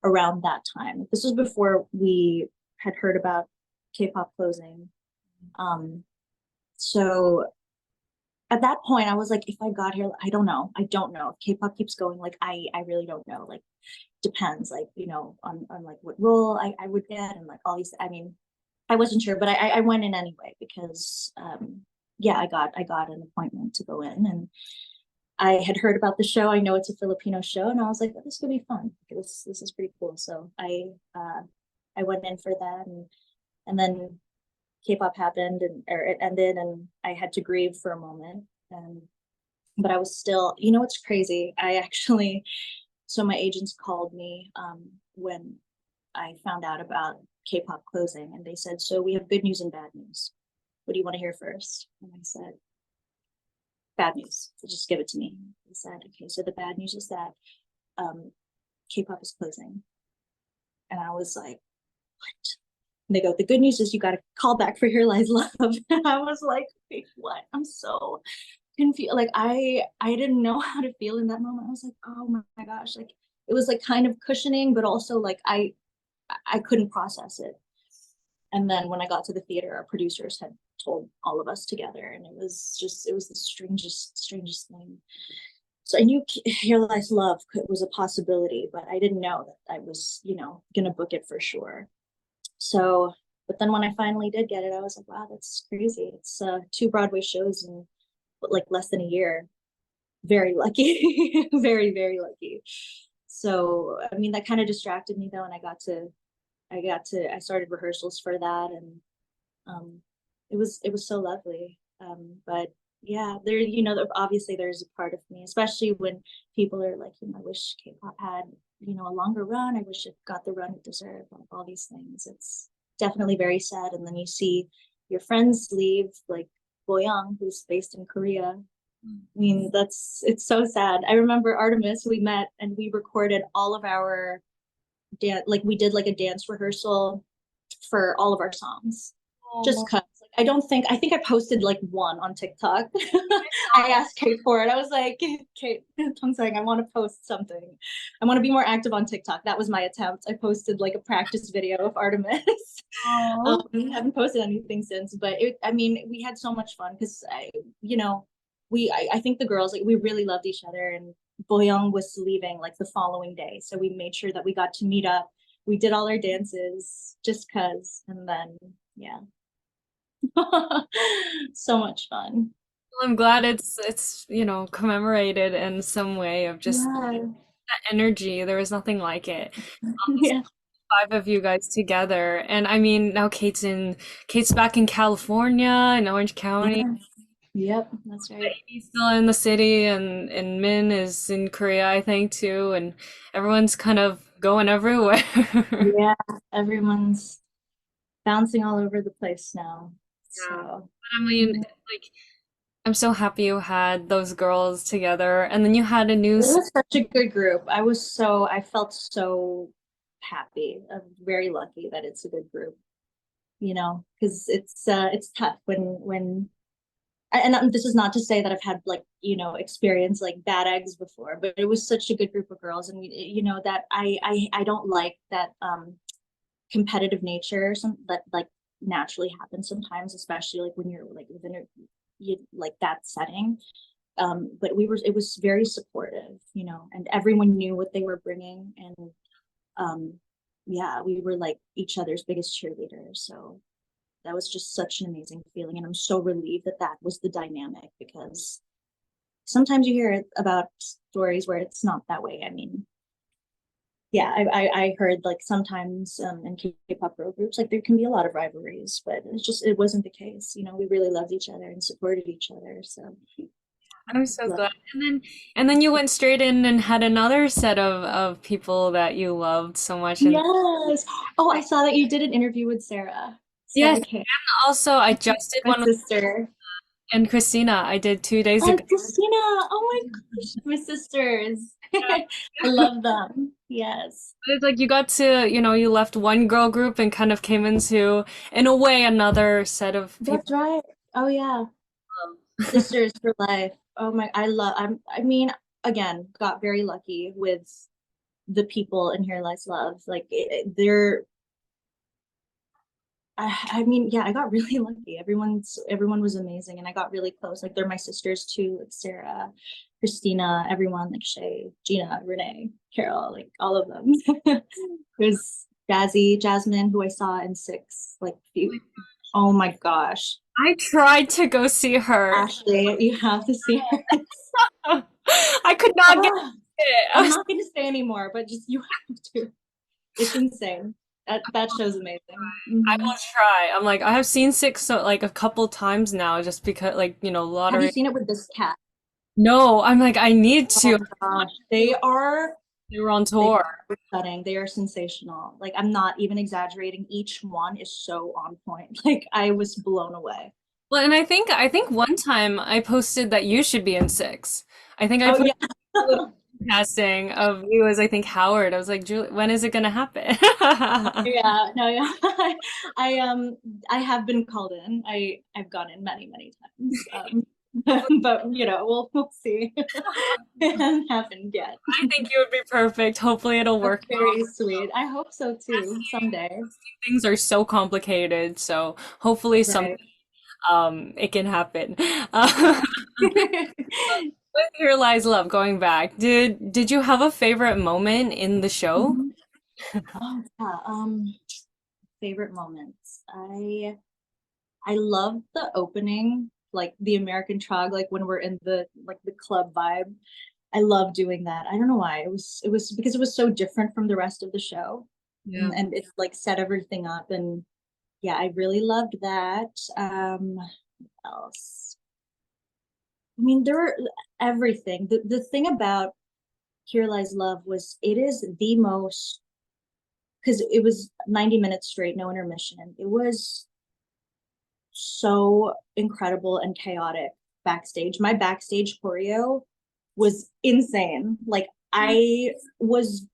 around that time. This was before we had heard about K-pop closing. Um so at that point I was like, if I got here, I don't know. I don't know. If K-pop keeps going, like I really don't know. Like depends, like, on like what role I would get and like all these. I mean, I wasn't sure, but I went in anyway because yeah, I got an appointment to go in, and I had heard about the show. I know it's a Filipino show, and I was like, oh, this could be fun. This is pretty cool. So I went in for that, and then K-pop happened, and or it ended, and I had to grieve for a moment. And but I was still, it's crazy. I actually so my agents called me when I found out about K-pop closing, and they said, "So we have good news and bad news. What do you want to hear first?" And I said, "Bad news. So just give it to me." They said, "Okay, so the bad news is that um, K-pop is closing," and I was like, "What?" And they go, "The good news is you got a call back for Here Lies Love." And I was like, "Wait, what?" I'm so confused. Like I didn't know how to feel in that moment. I was like, "Oh my gosh!" Like it was like kind of cushioning, but also like I couldn't process it. And then when I got to the theater, our producers had told all of us together, and it was the strangest thing. So I knew Here Lies Love was a possibility, but I didn't know that I was, gonna book it for sure. So, but then when I finally did get it, I was like, wow, that's crazy. It's two Broadway shows in like less than a year. Very lucky, very lucky. So, I mean, that kind of distracted me though, and I started rehearsals for that, and um it was so lovely. But yeah, there, obviously there's a part of me, especially when people are like, I wish K-pop had, a longer run. I wish it got the run it deserved, like all these things. It's definitely very sad. And then you see your friends leave, like Boyoung, who's based in Korea. I mean, it's so sad. I remember Artemis, we met and we recorded all of our dance, like we did like a dance rehearsal for all of our songs, just Oh, cause like, I think I posted like one on TikTok. I asked Kate for it. I was like, Kate, I'm saying I want to post something. I want to be more active on TikTok. That was my attempt. I posted like a practice video of Artemis. oh. I haven't posted anything since, but I mean, we had so much fun because I think the girls, like, we really loved each other, and Boyoung was leaving like the following day, so we made sure that we got to meet up. We did all our dances just cause, and then yeah, so much fun. I'm glad it's commemorated in some way of just Yeah, that energy. There was nothing like it. yeah, Five of you guys together. And I mean, now Kate's back in California in Orange County. yeah. Yep, that's right. He's still in the city and Min is in Korea, I think, too, and everyone's kind of going everywhere. Yeah, everyone's bouncing all over the place now. Yeah. So But I mean, yeah. like, I'm so happy you had those girls together, and then you had a new. It was such a good group. I felt so happy. I'm very lucky that it's a good group, because it's tough when And this is not to say that I've had like, experience like bad eggs before, but it was such a good group of girls. And that I don't like that competitive nature, some that like naturally happens sometimes, especially like when you're like within like that setting. But it was very supportive, and everyone knew what they were bringing. And um, yeah, we were like each other's biggest cheerleaders. So that was just such an amazing feeling. And I'm so relieved that that was the dynamic, because sometimes you hear about stories where it's not that way. I mean, yeah, I heard like sometimes in K-pop girl groups, like there can be a lot of rivalries, but it wasn't the case. We really loved each other and supported each other. So I'm so love glad. And then you went straight in and had another set of people that you loved so much. And Yes. Oh, I saw that you did an interview with yes, Sarah Kay, also I just did my one with sister. and Christina. I did 2 days And ago. Christina, oh my gosh, my sisters. I love them. Yes. It's like you got to, you left one girl group and kind of came into, in a way, another set of people. That's right. Oh yeah. Sisters for life. Oh my, I mean, again, got very lucky with the people in Here Lies Love. Like they're I mean, yeah, I got really lucky. Everyone was amazing, and I got really close. Like they're my sisters too, like Sarah, Christina, everyone, like Shay, Gina, Renee, Carol, like all of them. There's Jasmine, who I saw in six, like few. Oh my gosh, I tried to go see her. Ashley, you have to see her. I could not get Ah, it. I'm not going to say anymore, but just you have to. It's insane. That show's amazing. I will try. I'm like, I have seen six so like a couple times now just because like, Have you lottery. seen it with this cat? No, I'm like, I need Oh to. my gosh, They were on they tour. are stunning. They are sensational. Like I'm not even exaggerating. Each one is so on point. Like I was blown away. Well, and I think one time I posted that you should be in six. I think I Oh put yeah. a little casting of you as I think Howard. I was like, Julie, when is it gonna happen? Yeah, no, yeah. I I have been called in. I've gone in many, many times. But we'll see. It hasn't happened yet. I think you would be perfect. Hopefully it'll That's work. very sweet. I hope so too, someday. Things are so complicated, so hopefully some Right. it can happen. Yeah. With Here Lies Love, going back, did you have a favorite moment in the show? Mhm. Oh yeah. Favorite moments. I love the opening, like the American Trog, like when we're in the club vibe. I love doing that. I don't know why. It was because it was so different from the rest of the show. Yeah. And it like set everything up. And yeah, I really loved that. What else? I mean, there were everything. The thing about Here Lies Love was it is the most, because it was 90 minutes straight, no intermission. It was so incredible and chaotic backstage. My backstage choreo was insane. Like I was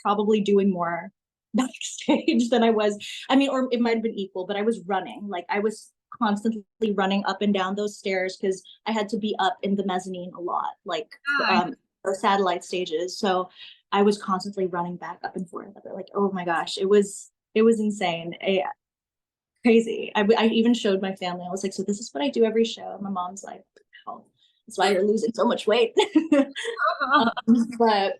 probably doing more backstage than I was. I mean, or it might have been equal, but I was running. Like I was constantly running up and down those stairs because I had to be up in the mezzanine a lot, like Yeah, those satellite stages. So I was constantly running back up and forth. Like, oh my gosh, it was insane. Crazy. I even showed my family. I was like, so this is what I do every show. And my mom's like, oh, that's why you're losing so much weight. But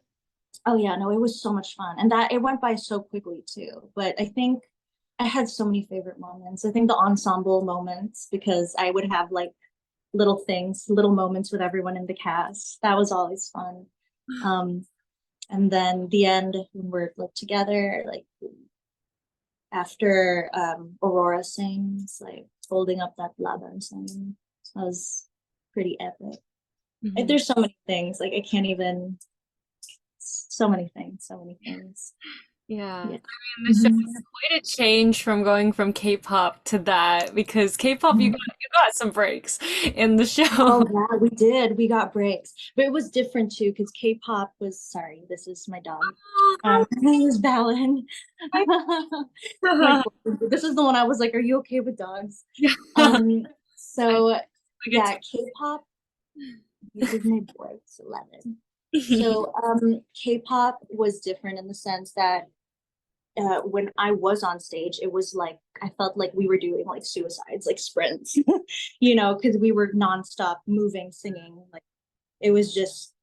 oh yeah, no, it was so much fun. And that it went by so quickly too. But I think I had so many favorite moments. I think the ensemble moments, because I would have like little things, little moments with everyone in the cast. That was always fun. Um, and then the end when we're like together, like after Aurora sings, like holding up that ladder singing, was pretty epic. Like, Mhm. there's so many things, like I can't even, so many things, so many things. Yeah. Yeah. And the show Mhm. is quite a change from going from K-pop to that because K-pop you got some breaks in the Oh show. yeah, we did. We got breaks, but it was different too because K-pop was. Sorry, this is my dog. This is Balin. My Oh, this is the one I was like, "Are you okay with dogs?" yeah. Um, I so Like yeah, K-pop, this is my boy, it's 11. it's So K-pop was different in the sense that when I was on stage, it was like I felt like we were doing like suicides, like sprints, because we were nonstop moving, singing. Like it was just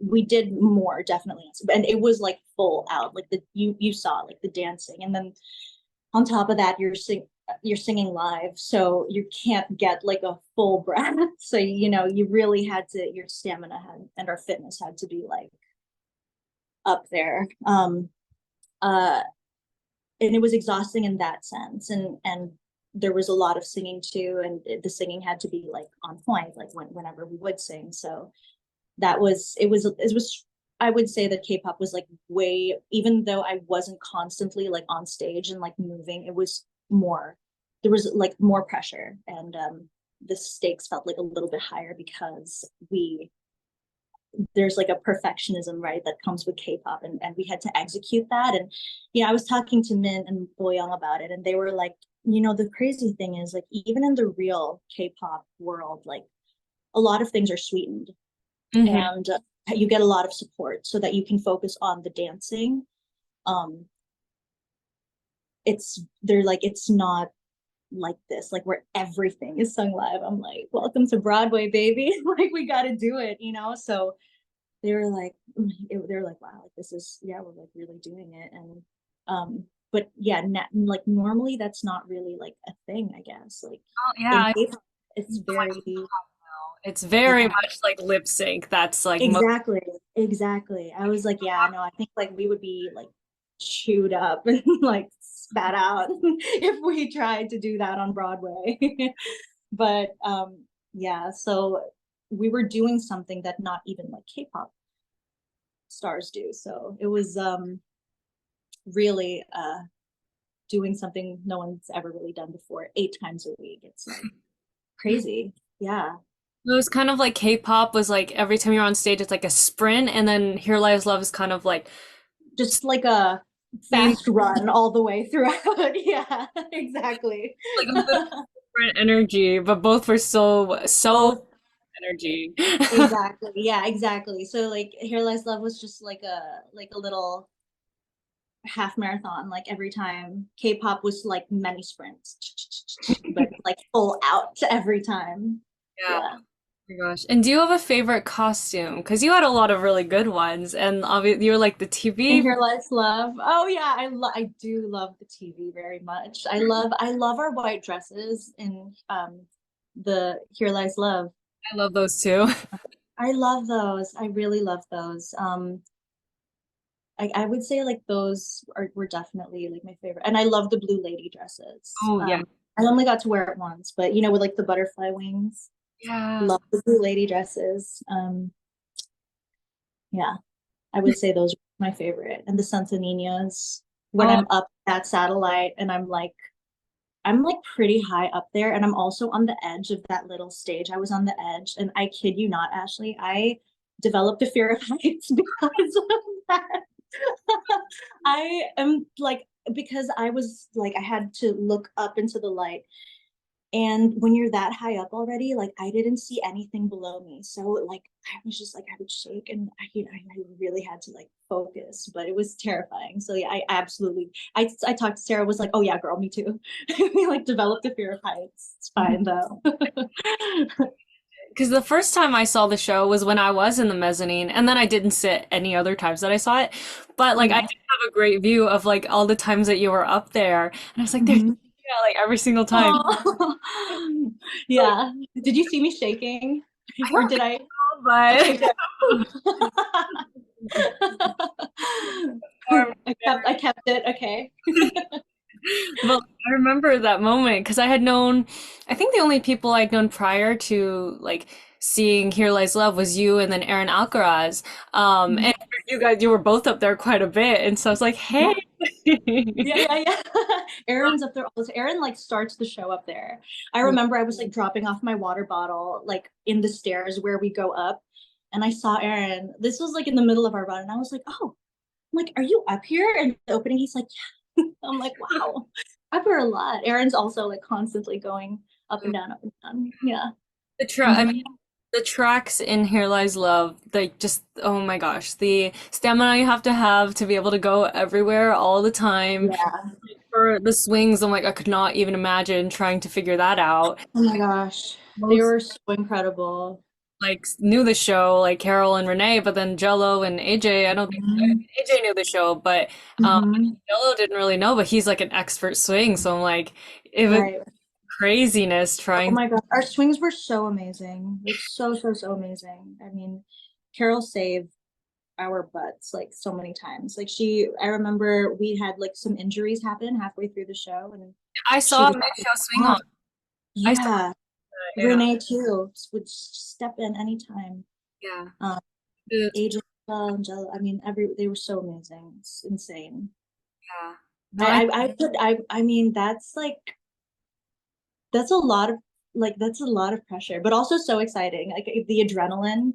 we did more definitely, and it was like full out, like you saw like the dancing, and then on top of that, you're singing live, so you can't get like a full breath. So you really had to your stamina had and our fitness had to be like up there. Uh and it was exhausting in that sense, and there was a lot of singing too, and the singing had to be like on point, like whenever we would sing. So it was I would say that K-pop was like way, even though I wasn't constantly like on stage and like moving, it was more, there was like more pressure, and the stakes felt like a little bit higher because we there's like a perfectionism, right, that comes with K-pop, and we had to execute that. And I was talking to Min and Boyoung about it, and they were like, the crazy thing is like even in the real K-pop world, like a lot of things are sweetened, hmm and you get a lot of support so that you can focus on the dancing. um they're like, it's not like this, like where everything is sung live. I'm like, welcome to Broadway, baby. Like we got to do it, so they were like, they were like, wow, like this is, yeah, we're like really doing it. And but yeah, like normally that's not really like a thing, I guess. Like yeah, in K-pop, it's very, it's very yeah, much like lip sync. That's like most. exactly, exactly. I was like, yeah, no, I think like we would be like chewed up and like spat out if we tried to do that on Broadway. But yeah, so we were doing something that not even like K-pop stars do. So it was really doing something no one's ever really done before, 8 times a week. It's like crazy. Yeah. It was kind of like K-pop was like every time you're on stage, it's like a sprint, and then Here Lies Love is kind of like Just like a same, fast run all the way throughout. Yeah, exactly. like a bit different energy, but both were so Both, energy. exactly. Yeah, exactly. So like Here Lies Love was just like a little half marathon. Like every time K-pop was like many sprints, but like full out every time. Yeah. Yeah. Oh my gosh. And do you have a favorite costume? Because you had a lot of really good ones, and obviously you're like the And TV. Here Lies Love. Oh yeah, I do love the TV very much. I love our white dresses in the Here Lies Love. I love those too. I love those. I really love those. I would say like those were definitely like my favorite. And I love the blue lady dresses. Oh yeah. I only got to wear it once, but with like the butterfly wings. Yeah. Love the blue lady dresses. Yeah, I would say those are my favorite. And the Santa Niñas, when Oh, I'm up that satellite and I'm like pretty high up there, and I'm also on the edge of that little stage. I was on the edge, and I kid you not, Ashley, I developed a fear of heights because of that. I am like, because I was like, I had to look up into the light. And when you're that high up already, like I didn't see anything below me. So like I was just like I would shake, and I really had to like focus, but it was terrifying. So yeah, I absolutely I talked to Sarah, was like, oh yeah, girl, me too. We like developed a fear of heights. It's fine though. because the first time I saw the show was when I was in the mezzanine, and then I didn't sit any other times that I saw it. But like I Yeah. did have a great view of like all the times that you were up there, and I was like, there's Mhm. yeah, like every single time. Oh. Like, Yeah. Did you see me shaking? I Or don't did think I? so, but Okay, good. I kept it. Okay. But I remember that moment because I had known, I think the only people I'd known prior to like seeing Here Lies Love was you and then Aaron Alcaraz. And you were both up there quite a bit, and so I was like, hey. Yeah. Yeah, yeah, yeah. Aaron's up there also. Aaron like starts the show up there. I remember I was like dropping off my water bottle like in the stairs where we go up, and I saw Aaron. This was like in the middle of our run, and I was like, "Oh, I'm like, are you up here?" And the opening, he's like, "Yeah." I'm like, "Wow, up here a lot." Aaron's also like constantly going up and down, up and down. Yeah. I mean, the tracks in Here Lies Love, like just, oh my gosh, the stamina you have to be able to go everywhere all the time. Yeah. For the swings, I'm like, I could not even imagine trying to figure that out. Oh my gosh. They Most were so incredible. like knew the show, like Carol and Renee, but then Jello and AJ, I don't think Mhm. AJ knew the show, but um, Mhm. Jello didn't really know, but he's like an expert swing, so I'm like, it was Right. craziness Oh trying. my God. Our swings were so amazing. Like so, so, so amazing. I mean, Carol saved our butts like so many times. Like I remember we had like some injuries happen halfway through the show and I she saw was mid-show swing on. off. I saw Yeah. that, yeah, Renee too would step in anytime. yeah. Um, It's- Agent Angela, I mean, they were so amazing. It's insane. yeah. No, I I mean, that's a lot of that's a lot of pressure, but also so exciting. Like the adrenaline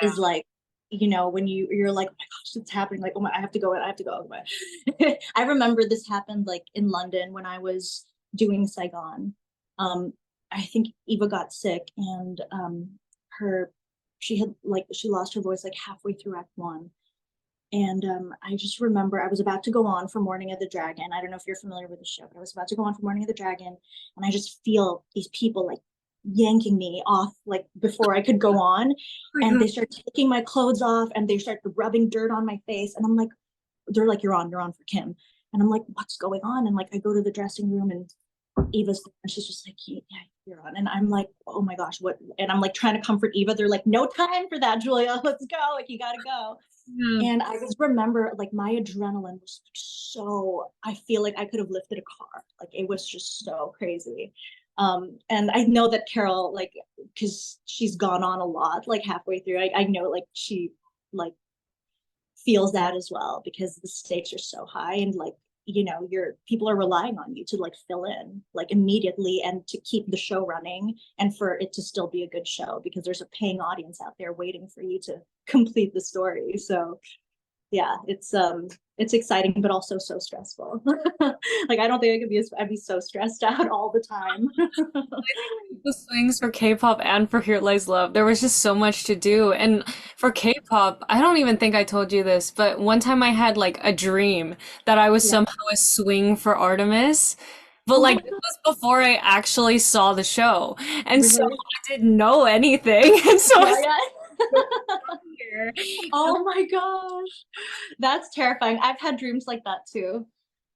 yeah. is like, when you're like, oh my gosh, it's happening. Like, oh my, I have to go. I have to go. Oh my. I remember this happened like in London when I was doing Saigon. Um, I think Eva got sick and her she lost her voice like halfway through Act One. And I just remember I was about to go on for Morning of the Dragon. I don't know if you're familiar with the show, but I was about to go on for Morning of the Dragon, and I just feel these people like yanking me off like before I could go on, Oh my and God. they start taking my clothes off and they start rubbing dirt on my face, and I'm like, they're like, you're on for Kim, and I'm like, what's going on? And like I go to the dressing room and Eva's there, and she's just like, yeah, you're on. And I'm like, oh my gosh, what? And I'm like trying to comfort Eva. They're like, no time for that, Julia. Let's go. Like, you got to go. Yeah. And I just remember like my adrenaline was so, I feel like I could have lifted a car. Like it was just so crazy. And I know that Carol, like, because she's gone on a lot, like halfway through, I know like she like feels that as well because the stakes are so high and like your people are relying on you to like fill in like immediately and to keep the show running and for it to still be a good show because there's a paying audience out there waiting for you to complete the story. So yeah, it's exciting but also so stressful. Like I don't think I could be I'd be so stressed out all the time. The swings for K-pop and for Here Lies Love, there was just so much to do. And for K-pop, I don't even think I told you this, but one time I had like a dream that I was Yeah. somehow a swing for Artemis. But Oh like my this God. was before I actually saw the show. And so Really? I didn't know anything. And so I Yeah, was yeah. here. Oh my gosh. That's terrifying. I've had dreams like that too.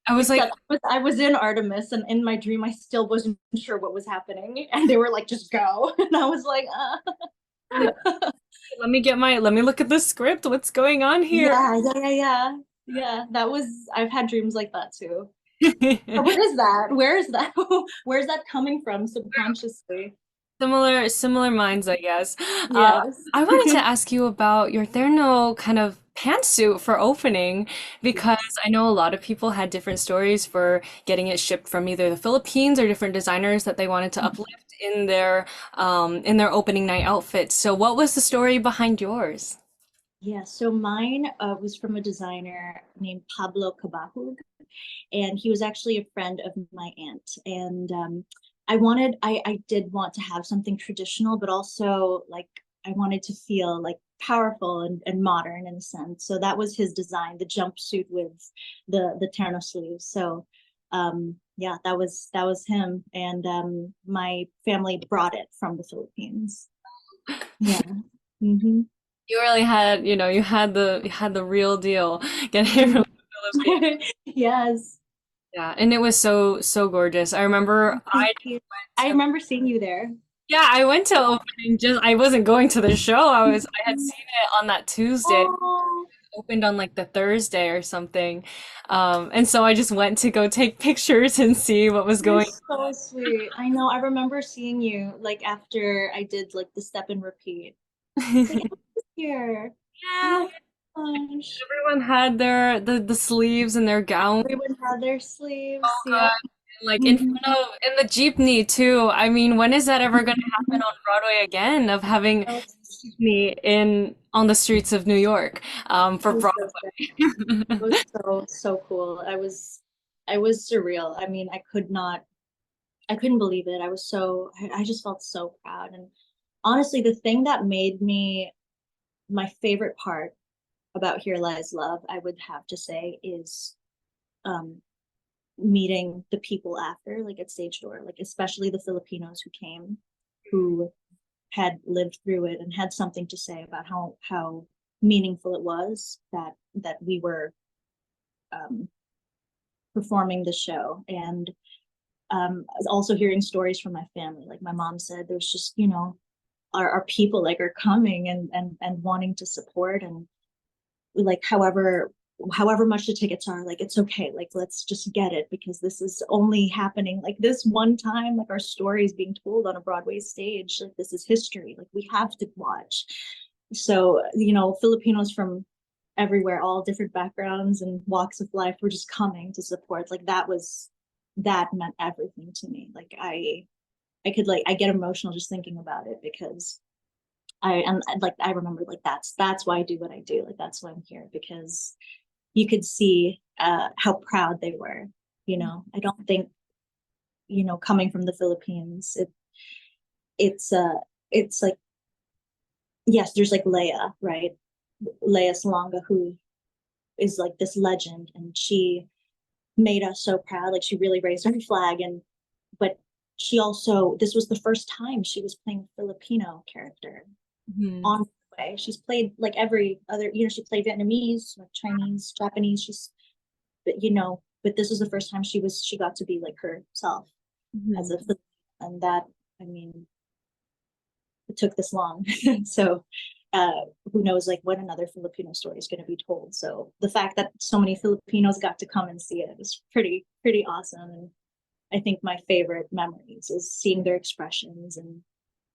I was like, Except I was in Artemis and in my dream I still wasn't sure what was happening. And they were like, just go. And I was like, let me look at the script. What's going on here? yeah, yeah, yeah, yeah. Yeah, I've had dreams like that too. What is that? Where is that? Where's that coming from subconsciously? Similar minds, I guess. Yes. I wanted to ask you about your Theranos kind of pantsuit for opening because Yes. I know a lot of people had different stories for getting it shipped from either the Philippines or different designers that they wanted to uplift in their opening night outfits. So what was the story behind yours? Yeah, so mine was from a designer named Pablo Cabahug, and he was actually a friend of my aunt. And I did want to have something traditional, but also like I wanted to feel like powerful and modern in a sense. So that was his design, the jumpsuit with the terno sleeves. So yeah, that was him, and my family brought it from the Philippines. Yeah. Hmm. You really had, you had the real deal getting it from the Philippines. Yes. Yeah, and it was so gorgeous. I remember Thank I you. I went to remember seeing you there. Yeah, I went to opening just I wasn't going to the show. I had seen it on that Tuesday, Oh, opened on like the Thursday or something. And so I just went to go take pictures and see what was you're going so sweet. I know. I remember seeing you like after I did like the step and repeat. It's like on. Emma's here. Oh Yeah, my gosh. everyone had the sleeves and their gowns. Everyone had their So sleeves. good. Yeah. And like in Mhm. front of in the jeepney too. I mean, when is that ever going to happen on Broadway again of having That jeepney in on the streets of New York for was so good. It Broadway? was so cool. I was surreal. I mean, I couldn't believe it. I just felt so proud. And honestly, the thing that made me my favorite part about Here Lies Love, I would have to say, is um, meeting the people after, like at stage door, like especially the Filipinos who came, who had lived through it and had something to say about how meaningful it was that we were um, performing the show. And also hearing stories from my family, like my mom said, there's just, our people like are coming and wanting to support, and like however much the tickets are, like it's okay, like let's just get it, because this is only happening like this one time, like our story is being told on a Broadway stage, like this is history, like we have to watch. So Filipinos from everywhere, all different backgrounds and walks of life, were just coming to support. Like that meant everything to me. Like I could, like, I get emotional just thinking about it, because I remember, like, that's why I do what I do. Like that's why I'm here, because you could see how proud they were. I don't think, coming from the Philippines, it's it's like, yes, there's like Leia, right? Leia Salonga, who is like this legend, and she made us so proud. Like she really raised our flag, and but she also, this was the first time she was playing a Filipino character Mhm. on Broadway. She's played like every other, she played Vietnamese, like Chinese, Japanese. But this was the first time she got to be like herself as Mhm. a Filipino, and that, I mean, it took this long. So who knows, like, what another Filipino story is going to be told. So the fact that so many Filipinos got to come and see it was pretty awesome. And I think my favorite memories is seeing their expressions and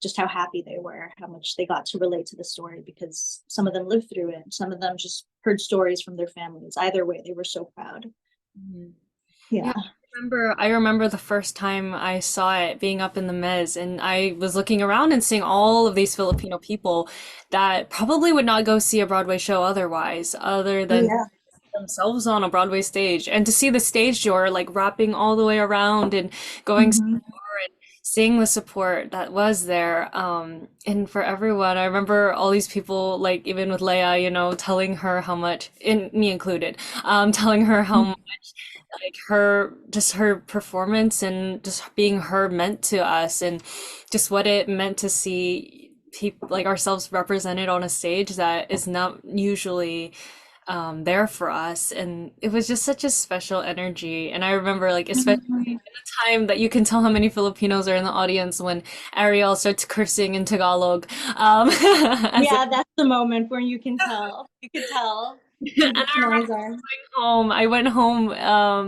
just how happy they were, how much they got to relate to the story, because some of them lived through it. Some of them just heard stories from their families. Either way, they were so proud. Mhm. Yeah, Yeah. I remember the first time I saw it being up in the Mez, and I was looking around and seeing all of these Filipino people that probably would not go see a Broadway show otherwise, other Oh, than yeah. themselves on a Broadway stage. And to see the stage door like wrapping all the way around and going so Mm-hmm. far and seeing the support that was there, and for everyone, I remember all these people, like even with Leia, telling her how much, and me included, telling her how much like her performance and just being her meant to us, and just what it meant to see people like ourselves represented on a stage that is not usually there for us. And it was just such a special energy. And I remember, like, especially Mm-hmm. time that you can tell how many Filipinos are in the audience when Ariel starts cursing in Tagalog, as Yeah, that's the moment where you can tell. You can tell and who the I remember Pinoys are. home. I went home,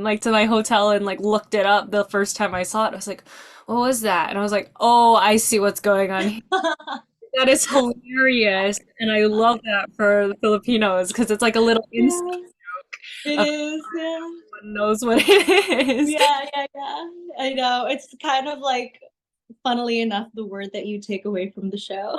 like to my hotel and like looked it up the first time I saw it. I was like, what was that? And I was like, oh, I see what's going on here. That is hilarious. And I love that for the Filipinos because it's like a little inside Yeah, it of is. Yeah. everyone knows what it is. Yeah. I know. It's kind of like, funnily enough, the word that you take away from the show.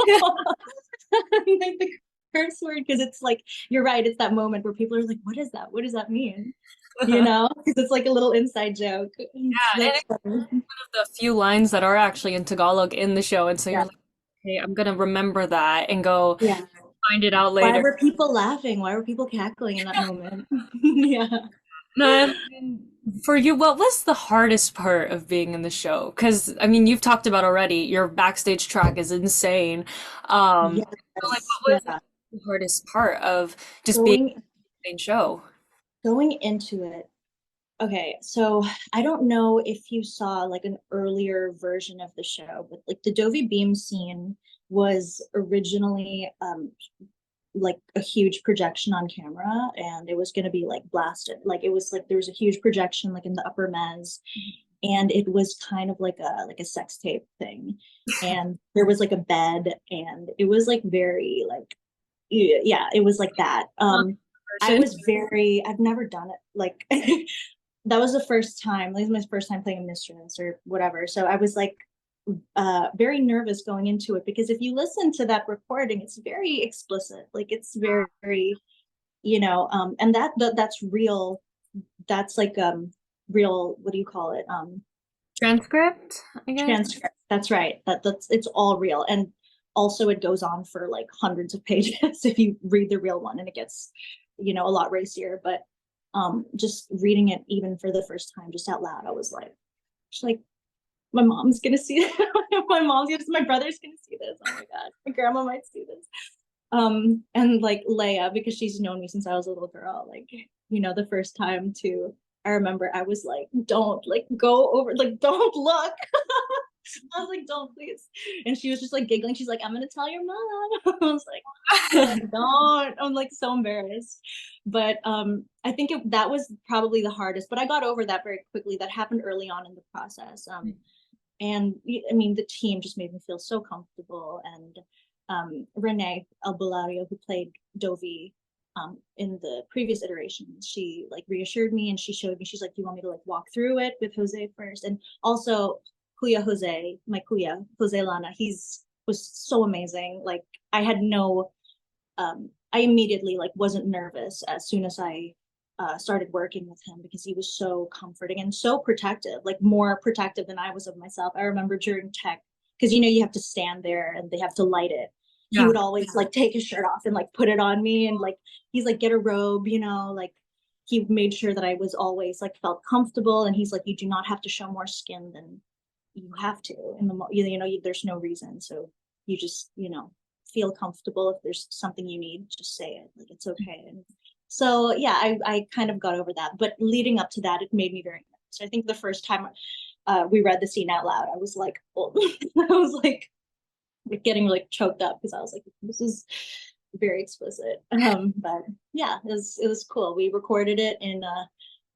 Like the curse word, because it's like, you're right, it's that moment where people are like, what is that? What does that mean? Because it's like a little inside joke. Yeah, and That's it's funny. one of the few lines that are actually in Tagalog in the show. And so Yeah. you're like, okay, I'm gonna remember that and go Yeah. find it out Why later. were people laughing? Why were people cackling in that moment? Yeah. No, and for you, what was the hardest part of being in the show? Because I mean, you've talked about already, your backstage track is insane. So like, Yes. what was Yeah. the hardest part of just being Going in the show? going into it. Okay, so I don't know if you saw like an earlier version of the show, but like the Dovey Beam scene was originally like a huge projection on camera, and it was going to be like blasted. Like it was like there was a huge projection like in the upper mez, and it was kind of like a sex tape thing. And there was like a bed, and it was like very like, yeah, it was like that. I Version. was very, I've never done it. Like that was the first time, like my first time playing a mistress or whatever. So I was like very nervous going into it, because if you listen to that recording, it's very explicit. Like it's very, and that's real. That's like real, what do you call it? Transcript, I guess. transcript. That's right. That's it's all real. And also it goes on for like hundreds of pages if you read the real one, and it gets, a lot racier. But just reading it even for the first time just out loud, I was like, she's like, my mom's gonna see it. My brother's gonna see this. Oh my God. My grandma might see this. And like Leia, because she's known me since I was a little girl, like, the first time too, I remember I was like, don't like go over, like, don't look. I was like, don't please. And she was just like giggling. She's like, I'm gonna tell your mom. I was like, don't. I'm like so embarrassed. But I think that was probably the hardest, but I got over that very quickly. That happened early on in the process. And I mean, the team just made me feel so comfortable. And Renee Albulario, who played Dovi in the previous iterations, she like reassured me, and she showed me, she's like, do you want me to like walk through it with Jose first? And also Kuya Jose, my Kuya, Jose Lana, was so amazing. Like I had no, I immediately like wasn't nervous as soon as I started working with him, because he was so comforting and so protective, like more protective than I was of myself. I remember during tech, because you have to stand there and they have to light it. He Yeah. would always like take his shirt off and like put it on me, and like he's like, get a robe, like he made sure that I was always like felt comfortable. And he's like, you do not have to show more skin than you have to in the there's no reason, so you just feel comfortable. If there's something you need, just say it, like it's okay. And so yeah, I kind of got over that, but leading up to that, it made me very nervous. I think the first time we read the scene out loud, I was like, oh. I was like getting like choked up, because I was like, this is very explicit. But yeah, it was cool. We recorded it in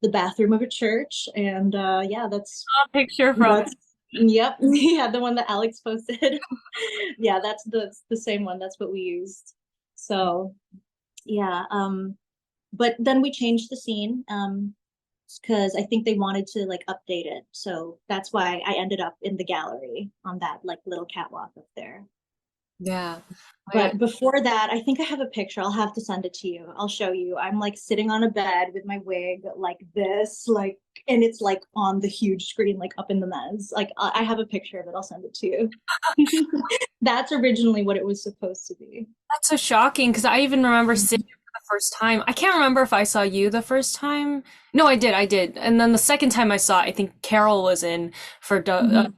the bathroom of a church, and yeah, A picture from it. that's yep. Yeah, the one that Alex posted. Yeah, that's the same one. That's what we used. So yeah, but then we changed the scene, because I think they wanted to like update it. So that's why I ended up in the gallery on that like little catwalk up there. Yeah. Oh, yeah. But before that, I think I have a picture. I'll have to send it to you. I'll show you. I'm like sitting on a bed with my wig like this, like, and it's like on the huge screen, like up in the mez. Like I have a picture of it. I'll send it to you. That's originally what it was supposed to be. That's so shocking because I even remember seeing it for the first time. I can't remember if I saw you the first time. No, I did. And then the second time I saw it, I think Carol was in for Mhm.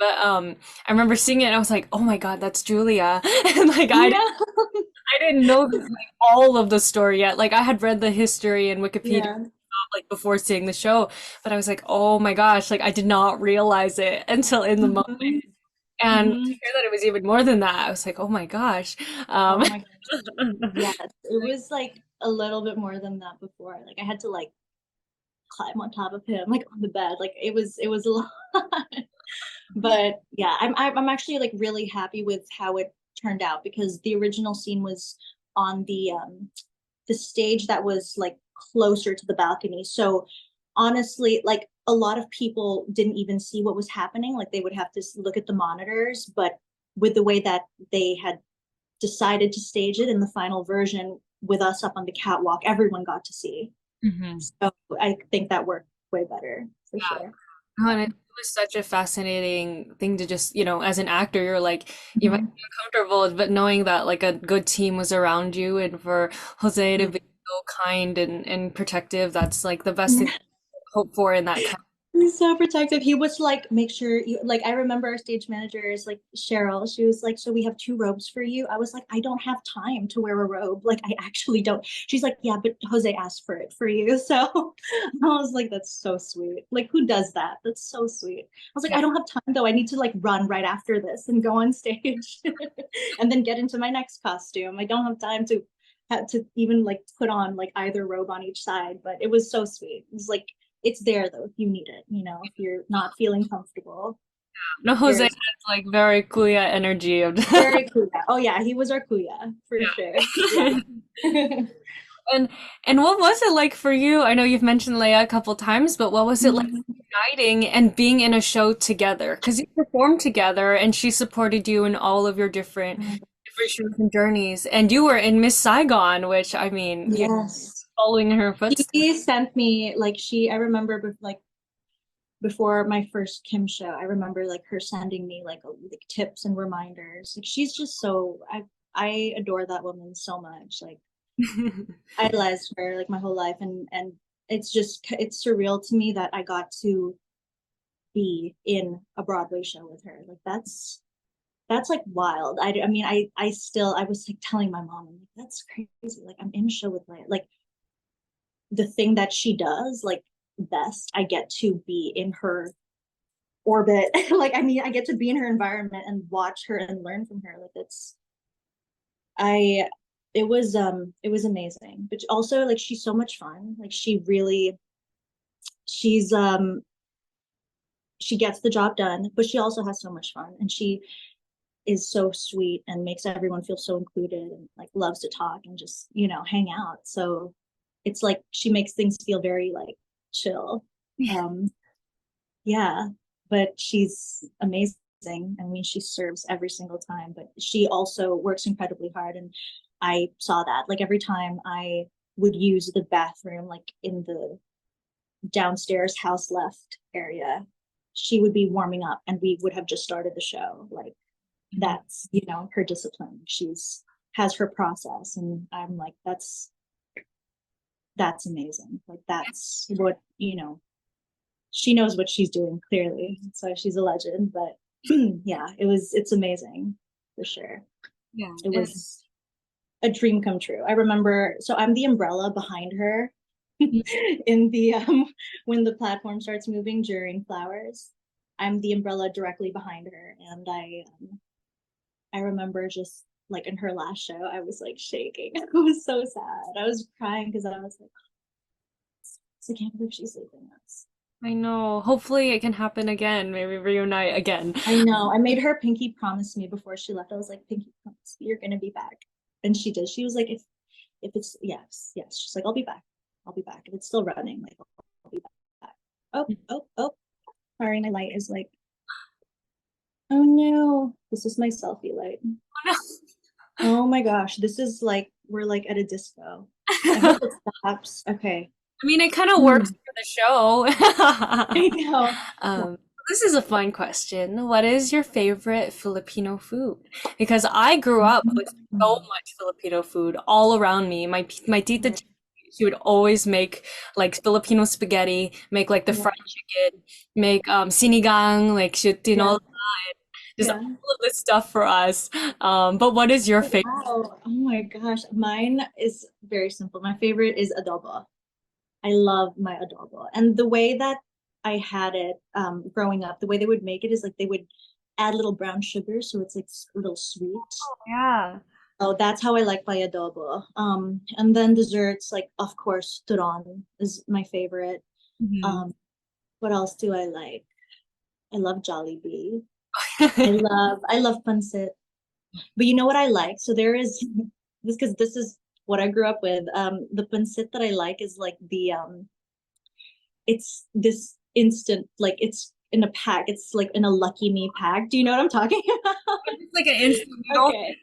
but I remember seeing it and I was like, "Oh my God, that's Julia." And like Yeah. I didn't know like all of the story yet. Like I had read the history and Wikipedia Yeah. like before seeing the show, but I was like, "Oh my gosh, like I did not realize it until in the moment." Mhm. And to Mhm. hear that it was even more than that, I was like, "Oh my gosh." Oh my gosh. Yes. It was like a little bit more than that before. Like I had to like climb on top of him, like on the bed. Like it was a lot. But yeah, I'm actually like really happy with how it turned out, because the original scene was on the stage that was like closer to the balcony. So honestly, like a lot of people didn't even see what was happening. Like they would have to look at the monitors, but with the way that they had decided to stage it in the final version with us up on the catwalk, everyone got to see. Mhm. So I think that worked way better for sure. Oh, and Yeah. it was such a fascinating thing to just, as an actor, you're like, you might Mhm. be uncomfortable, but knowing that like a good team was around you and for Jose to Yeah. be so kind and protective, that's like the best thing to hope for in that kind. He's so protective. He was like, make sure you like. I remember our stage manager is like Cheryl. She was like, so we have two robes for you. I was like, I don't have time to wear a robe. Like, I actually don't. She's like, yeah, but Jose asked for it for you. So I was like, that's so sweet. Like, who does that? That's so sweet. I was like, Yeah. I don't have time though. I need to like run right after this and go on stage and then get into my next costume. I don't have time to have to even like put on like either robe on each side. But it was so sweet. It was like, it's there though if you need it, if you're not feeling comfortable. No, Jose has There's like very Kuya energy of very Kuya. Oh yeah, he was our Kuya for sure. Yeah. yeah. And and what was it like for you? I know you've mentioned Leia a couple times, but what was it like Mhm. uniting and being in a show together? Because you performed together and she supported you in all of your different shows and journeys. And you were in Miss Saigon, which I mean, Yes. following in her footsteps. She sent me like I remember like before my first Kim show, I remember like her sending me like tips and reminders. Like she's just so I adore that woman so much. Like I idolized her like my whole life, and it's surreal to me that I got to be in a Broadway show with her. Like that's like wild. I mean I still I was like telling my mom, I'm like, that's crazy. Like I'm in a show with like the thing that she does like best. I get to be in her orbit. Like I mean I get to be in her environment and watch her and learn from her. Like it's I it was amazing. But also like she's so much fun. Like she's she gets the job done, but she also has so much fun, and she is so sweet and makes everyone feel so included and like loves to talk and just, hang out. So it's like she makes things feel very like chill. Um, yeah, but she's amazing. I mean, she serves every single time, but she also works incredibly hard. And I saw that like every time I would use the bathroom, like in the downstairs house left area, she would be warming up and we would have just started the show. Like that's, her discipline. She's has her process. And I'm like, that's amazing. Like that's what, she knows what she's doing clearly. So she's a legend. But yeah, it's amazing for sure. Yeah. It was a dream come true. I remember, so I'm the umbrella behind her in the when the platform starts moving during flowers. I'm the umbrella directly behind her, and I remember just like in her last show, I was like shaking. I was so sad. I was crying because I was like, I can't believe she's leaving us. I know. Hopefully it can happen again. Maybe reunite again. I know. I made her Pinky promise me before she left. I was like, Pinky, promise me you're gonna be back. And she did. She was like, if it's yes, yes. She's like, I'll be back. I'll be back. If it's still running, like I'll be back. Oh, oh, oh. Sorry, my light is like, oh no. This is my selfie light. Oh my gosh. This is like we're like at a disco. I hope it stops. Okay. I mean, it kind of Hmm. works for the show. I know. Um, this is a fun question. What is your favorite Filipino food? Because I grew up with so Mhm. much Filipino food all around me. My tita, Right. she would always make like Filipino spaghetti, make like the Yeah. fried chicken, make sinigang, like she, Yeah. just all Yeah. of this stuff for us. But what is your favorite? Wow. Oh my gosh. Mine is very simple. My favorite is adobo. I love my adobo. And the way that I had it growing up, the way they would make it is like they would add little brown sugar, so it's like a little sweet. Yeah. Oh, that's how I like my adobo. And then desserts, like of course, turon is my favorite. Mhm. Um, what else do I like? I love Jollibee. I love pancit. But you know what I like? So there is this because this is what I grew up with. The pancit that I like is like the it's this instant, like it's in a pack. It's like in a Lucky Me pack. Do you know what I'm talking about? It's like an instant noodle. Okay.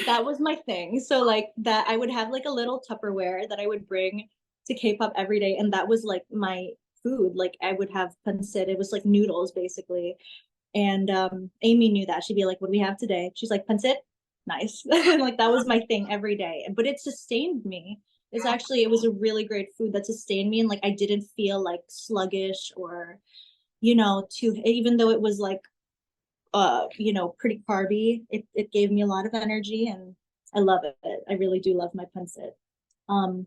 That was my thing. So like that I would have like a little Tupperware that I would bring to K-pop every day, and that was like my food. Like I would have pancit. It was like noodles basically. And Amy knew that. She'd be like, "What do we have today?" She's like, "Pancit." Nice. Like that was my thing every day. But it sustained me. It was a really great food that sustained me, and like I didn't feel like sluggish or, too, even though it was like pretty carby, it gave me a lot of energy, and I love it. I really do love my pancit.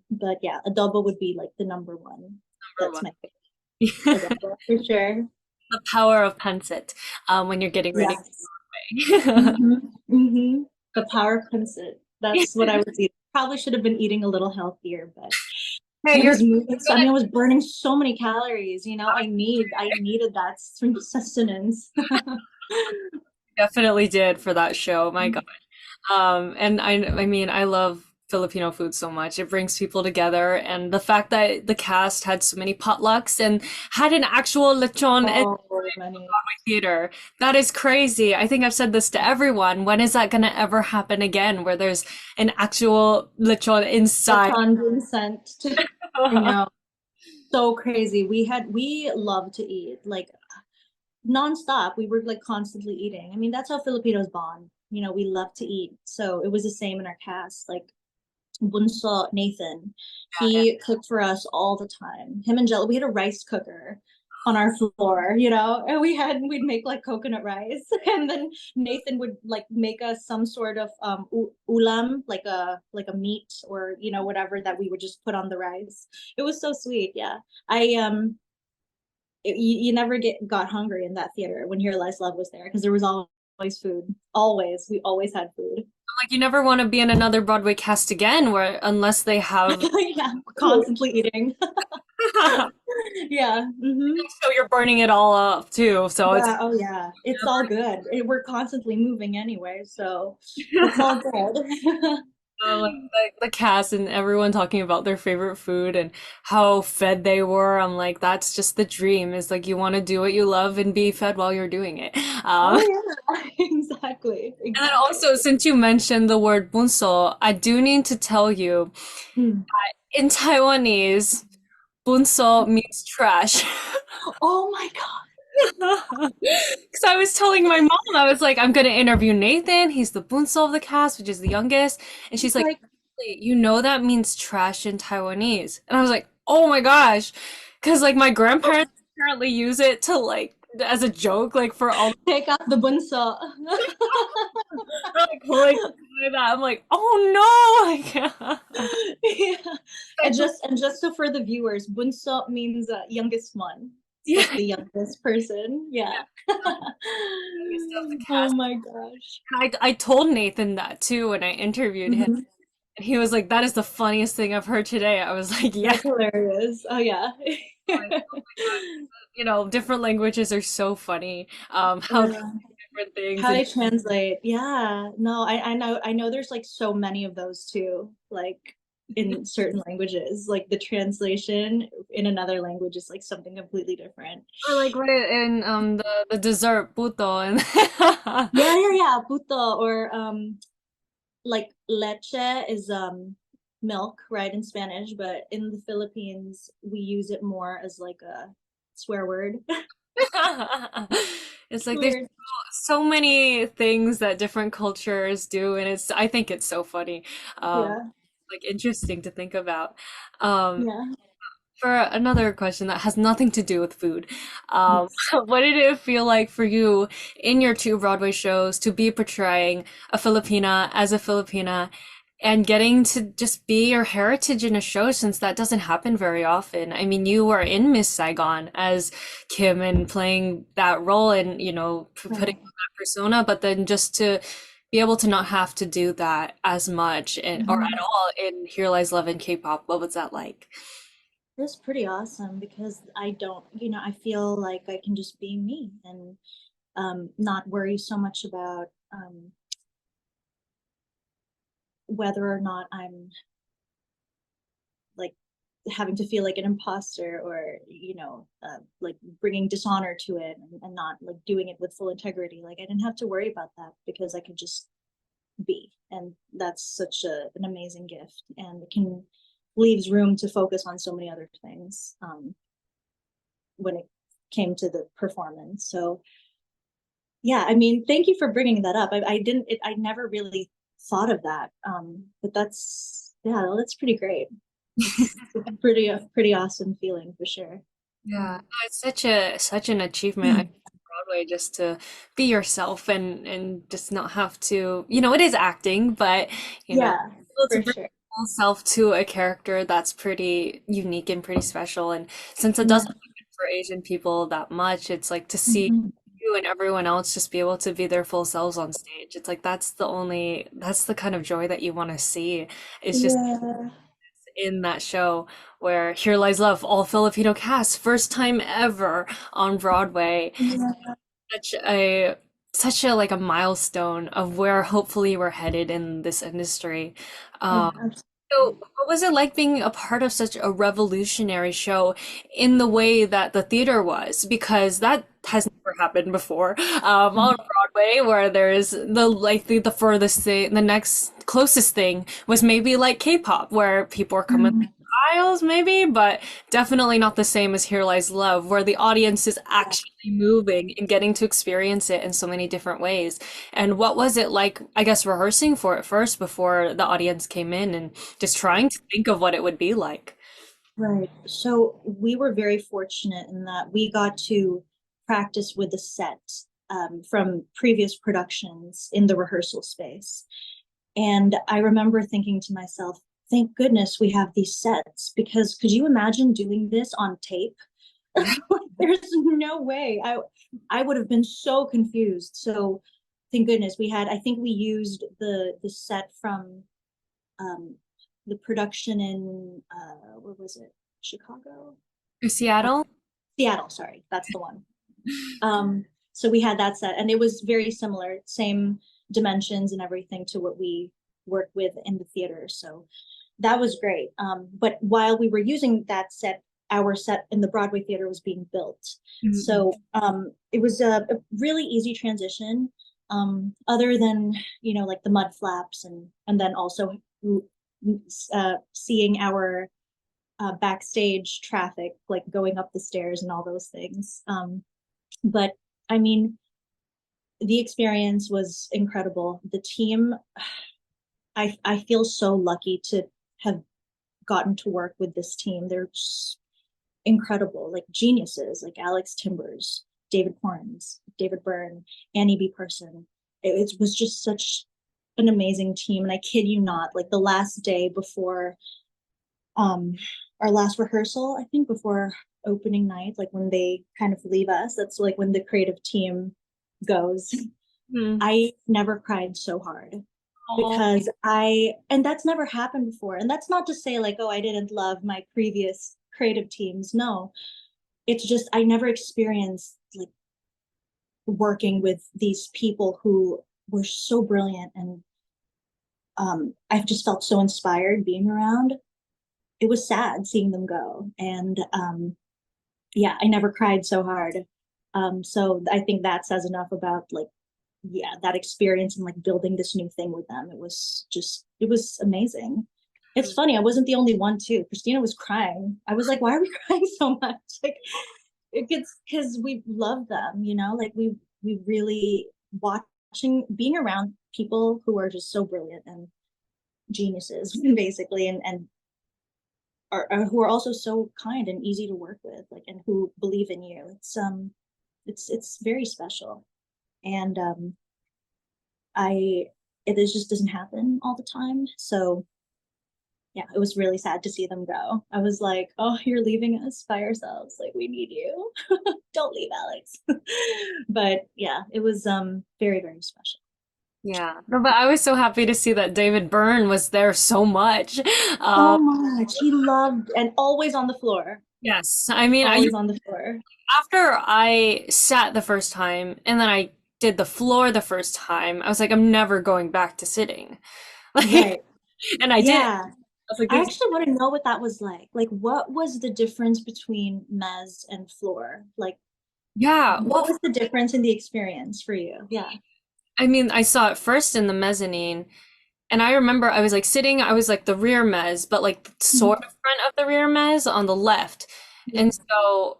But yeah, adobo would be like the number one. Number That's one. my favorite. Adobo for sure. The power of pancit when you're getting ready Yes. to Hmm. Hmm. The power of pancit. That's what I was eating. Probably should have been eating a little healthier, but Hey, I you're was moving. So I gonna mean, I was burning so many calories. I needed that sustenance. definitely did for that show. My God. And I mean, I love Filipino food so much. It brings people together, and the fact that the cast had so many potlucks and had an actual lechon in Oh, many. theater. That is crazy. I think I've said this to everyone. When is that gonna ever happen again, where there's an actual lechon The inside? ton being sent to, I know. so crazy. We love to eat like nonstop. We were like constantly eating. I mean, that's how Filipinos bond. You know, we love to eat. So it was the same in our cast. Like Bunso Nathan, Yeah, he cooked for us all the time. Him and Jello, we had a rice cooker on our floor, you know, and we'd make like coconut rice, and then Nathan would like make us some sort of ulam, like a meat or you know whatever that we would just put on the rice. It was so sweet. Yeah, I you never got hungry in that theater when Here Lies Love was there because there was always food. Always, we always had food. like you never want to be in another Broadway cast again, where unless they have Yeah, food. constantly eating. Yeah. So you're burning it all up too. So it's Yeah. Oh, yeah. It's all good. We're constantly moving anyway, so it's all good. like the cast and everyone talking about their favorite food and how fed they were. I'm like, that's just the dream. Is like you want to do what you love and be fed while you're doing it. Oh, yeah. Exactly. And then Exactly. also, since you mentioned the word bunso, I do need to tell you, Hmm. in Taiwanese, bunso means trash. Oh my God. Because I was telling my mom, I was like, I'm gonna interview Nathan. He's the bunso of the cast, which is the youngest. And she's like, Like, "Wait, you know that means trash in Taiwanese." And I was like, oh my gosh. Because like my grandparents apparently use it to like as a joke, like for all take out the bunso. like like that. I'm like, oh no, Yeah. like And just so for the viewers, bunso means youngest one, like yeah, the youngest person. Yeah. youngest of the Oh cast. my gosh. I told Nathan that too when I interviewed him. Mhm. And he was like, that is the funniest thing I've heard today. I was like, yeah. That's hilarious. Oh yeah. Like, oh my God. Different languages are so funny. How they Yeah. say different things How and they translate. Yeah. No, I know there's like so many of those too. Like in certain languages, like the translation in another language is like something completely different. or like right in the dessert puto and Yeah, yeah, yeah. Puto or like leche is milk, right, in Spanish, but in the Philippines we use it more as like a swear word. it's like there's Weird. so many things that different cultures do, and it's I think it's so funny, Yeah. like interesting to think about. Um, Yeah. For another question that has nothing to do with food, Yes. what did it feel like for you in your two Broadway shows to be portraying a Filipina as a Filipina and getting to just be your heritage in a show since that doesn't happen very often? I mean, you were in Miss Saigon as Kim and playing that role and, putting Right. on that persona, but then just to be able to not have to do that as much or at Mhm. all in Here Lies Love and K-pop, what was that like? It was pretty awesome because I don't, you know, I feel like I can just be me and not worry so much about whether or not I'm like having to feel like an imposter or you know like bringing dishonor to it and not like doing it with full integrity. Like I didn't have to worry about that because I could just be, and that's such an amazing gift, and it can leaves room to focus on so many other things when it came to the performance. So yeah, I mean, thank you for bringing that up. I didn't I never really thought of that, but that's yeah, that's pretty great. It's pretty awesome feeling for sure. Yeah, no, it's such an achievement on Broadway just to be yourself and just not have to, it is acting, but Yeah, able to for bring sure. your whole self to a character that's pretty unique and pretty special. And since it doesn't Yeah. happen for Asian people that much, it's like to see Mhm. you and everyone else just be able to be their full selves on stage. It's like that's the kind of joy that you want to see. It's just Yeah. in that show where Here Lies Love, all Filipino cast, first time ever on Broadway. Yeah. Such a such a like a milestone of where hopefully we're headed in this industry. Oh, Um, so absolutely. what was it like being a part of such a revolutionary show in the way that the theater was? Because that has never happened before on Broadway, where there's the furthest thing, the next closest thing was maybe like K-pop, where people are coming Mhm. styles maybe, but definitely not the same as Here Lies Love, where the audience is actually moving and getting to experience it in so many different ways. And what was it like, I guess, rehearsing for it first before the audience came in and just trying to think of what it would be like? Right. So we were very fortunate in that we got to practice with the set from previous productions in the rehearsal space. And I remember thinking to myself, thank goodness we have these sets because could you imagine doing this on tape? There's no way. I would have been so confused. So thank goodness we had, I think we used the set from um, the production in where was it? Chicago? Uh, Seattle? Seattle, sorry, that's the one. So we had that set, and it was very similar, same dimensions and everything to what we worked with in the theater. So that was great. But while we were using that set, our set in the Broadway theater was being built. Mm-mm. So it was a really easy transition. Other than like the mud flaps and then also seeing our backstage traffic, like going up the stairs and all those things. But I mean, the experience was incredible. The team, I feel so lucky to have gotten to work with this team. They're incredible, like geniuses, like Alex Timbers, David Horns, David Byrne, Annie B. Person. It was just such an amazing team. And I kid you not, like the last day before um our last rehearsal, I think before opening night, like when they kind of leave us, that's like when the creative team goes. Mm. I never cried so hard Oh, because and that's never happened before. And that's not to say like, oh, I didn't love my previous creative teams. No, it's just I never experienced like working with these people who were so brilliant and I've just felt so inspired being around. It was sad seeing them go. And yeah, I never cried so hard. So I think that says enough about like, yeah, that experience and like building this new thing with them. It was amazing. It's funny, I wasn't the only one too. Christina was crying. I was like, why are we crying so much? Like it gets because we love them, like we really watching being around people who are just so brilliant and geniuses basically and are who are also so kind and easy to work with, like and who believe in you. It's very special. And I it is just doesn't happen all the time. So yeah, it was really sad to see them go. I was like, oh, you're leaving us by ourselves. Like we need you. Don't leave, Alex. But yeah, it was very, very special. yeah. No, but I was so happy to see that David Byrne was there so much. So Um, much. He loved and always on the floor. yes. I mean, Always on the floor. after I sat the first time and then I did the floor the first time, I was like, I'm never going back to sitting. Like, Right. and I did. I Yeah. was like, I this, actually want to know what that was like. Like, what was the difference between Mez and Floor? Like, yeah. what Well, was the difference in the experience for you? Yeah. I mean, I saw it first in the mezzanine, and I remember I was like sitting, I was like the rear mezz, but like sort Mhm. of front of the rear mezz on the left. Yeah. And so,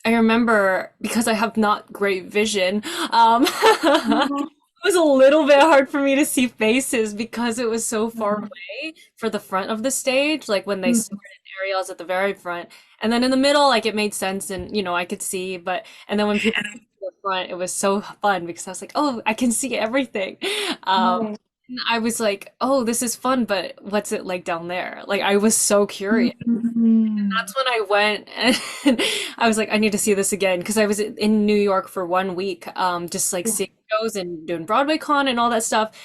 I remember because I have not great vision, it Mhm. was a little bit hard for me to see faces because it was so far Mhm. away for the front of the stage, like when they Mhm. started Ariel's at the very front. And then in the middle, like it made sense and I could see, but and then when people got to the front, it was so fun because I was like, oh, I can see everything. Right. And I was like, oh, this is fun, but what's it like down there? Like I was so curious. Mhm. That's when I went and I was like, I need to see this again because I was in New York for 1 week, just like Yeah. seeing shows and doing Broadway con and all that stuff.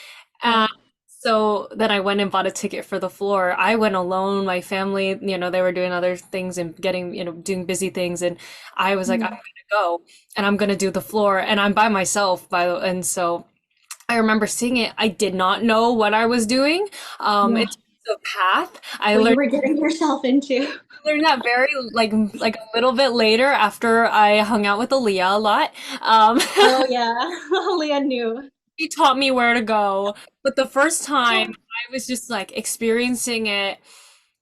Yeah. And so then I went and bought a ticket for the floor. I went alone, my family, they were doing other things and getting, doing busy things. And I was like, I'm Mhm. gonna go and I'm gonna do the floor. And I'm by myself, and so I remember seeing it. I did not know what I was doing. Yeah. It's a path. I What you learned were getting yourself into. learned that very like a little bit later after I hung out with Aaliyah a lot. Oh yeah. Leah knew. She taught me where to go, but the first time I was just like experiencing it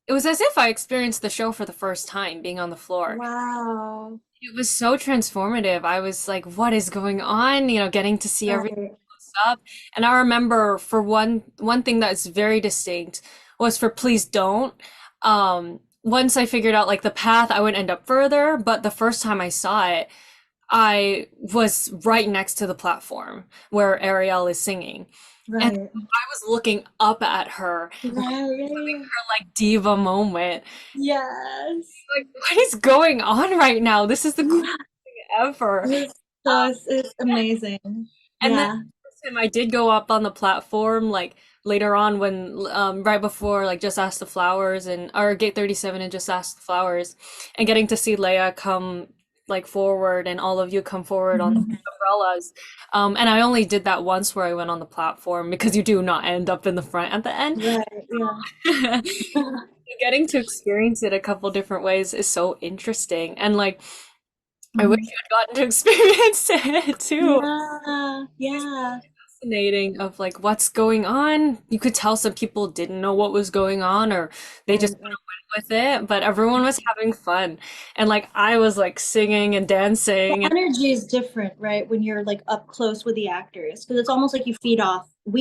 it was as if I experienced the show for the first time being on the floor. Wow. It was so transformative. I was like, what is going on? Getting to see everything Right. close up. And I remember for one thing that's very distinct was for Please Don't. Once I figured out like the path, I would end up further, but the first time I saw it, I was right next to the platform where Ariel is singing. And Right. I was looking up at her, Right. her like diva moment. Yes. Like, what is going on right now? This is the coolest thing ever. It's amazing. And then Yeah. the time I did go up on the platform, like later on when right before like Just Ask the Flowers and or Gate 37 and Just Ask the Flowers and getting to see Leia come like forward and all of you come forward on Mhm. umbrellas. And I only did that once where I went on the platform because you do not end up in the front at the end. Right. Yeah. Getting to experience it a couple different ways is so interesting. And like I wish Mhm. you had gotten to experience it too. Yeah. Yeah. Fascinating of like what's going on. You could tell some people didn't know what was going on or they just Right. Right. went with it, but everyone was having fun. And like I was like singing and The dancing and energy is different, right? When you're like up close with the actors, because it's almost like we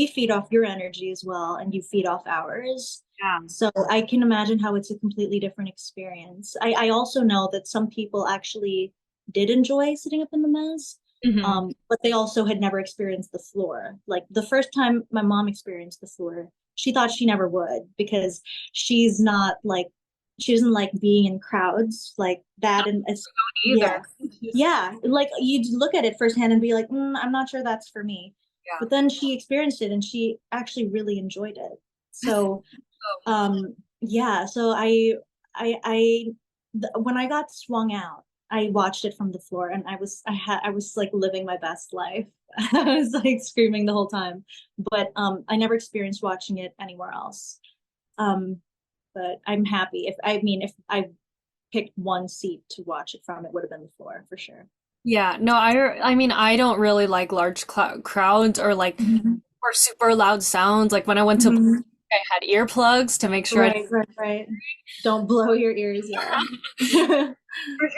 feed off your energy as well, and you feed off ours. yeah. So I can imagine how it's a completely different experience. I also know that some people actually did enjoy sitting up in the mez, Hmm. but they also had never experienced the floor. Like the first time my mom experienced the floor, she thought she never would because she's not like she doesn't like being in crowds like that, and it's yeah, Either. yeah, like you'd look at it firsthand and be like, I'm not sure that's for me. Yeah. But then she experienced it and she actually really enjoyed it. That's So, so yeah, so when I got swung out, I watched it from the floor and I was like living my best life. I was like screaming the whole time. But I never experienced watching it anywhere else. Um, but I'm happy if I picked one seat to watch it from, it would have been the floor for sure. yeah, no, I mean I don't really like large crowds or like Mhm. or super loud sounds. Like when I went to Mhm. I had earplugs to make sure I Right, right, right. Don't blow your ears, yeah.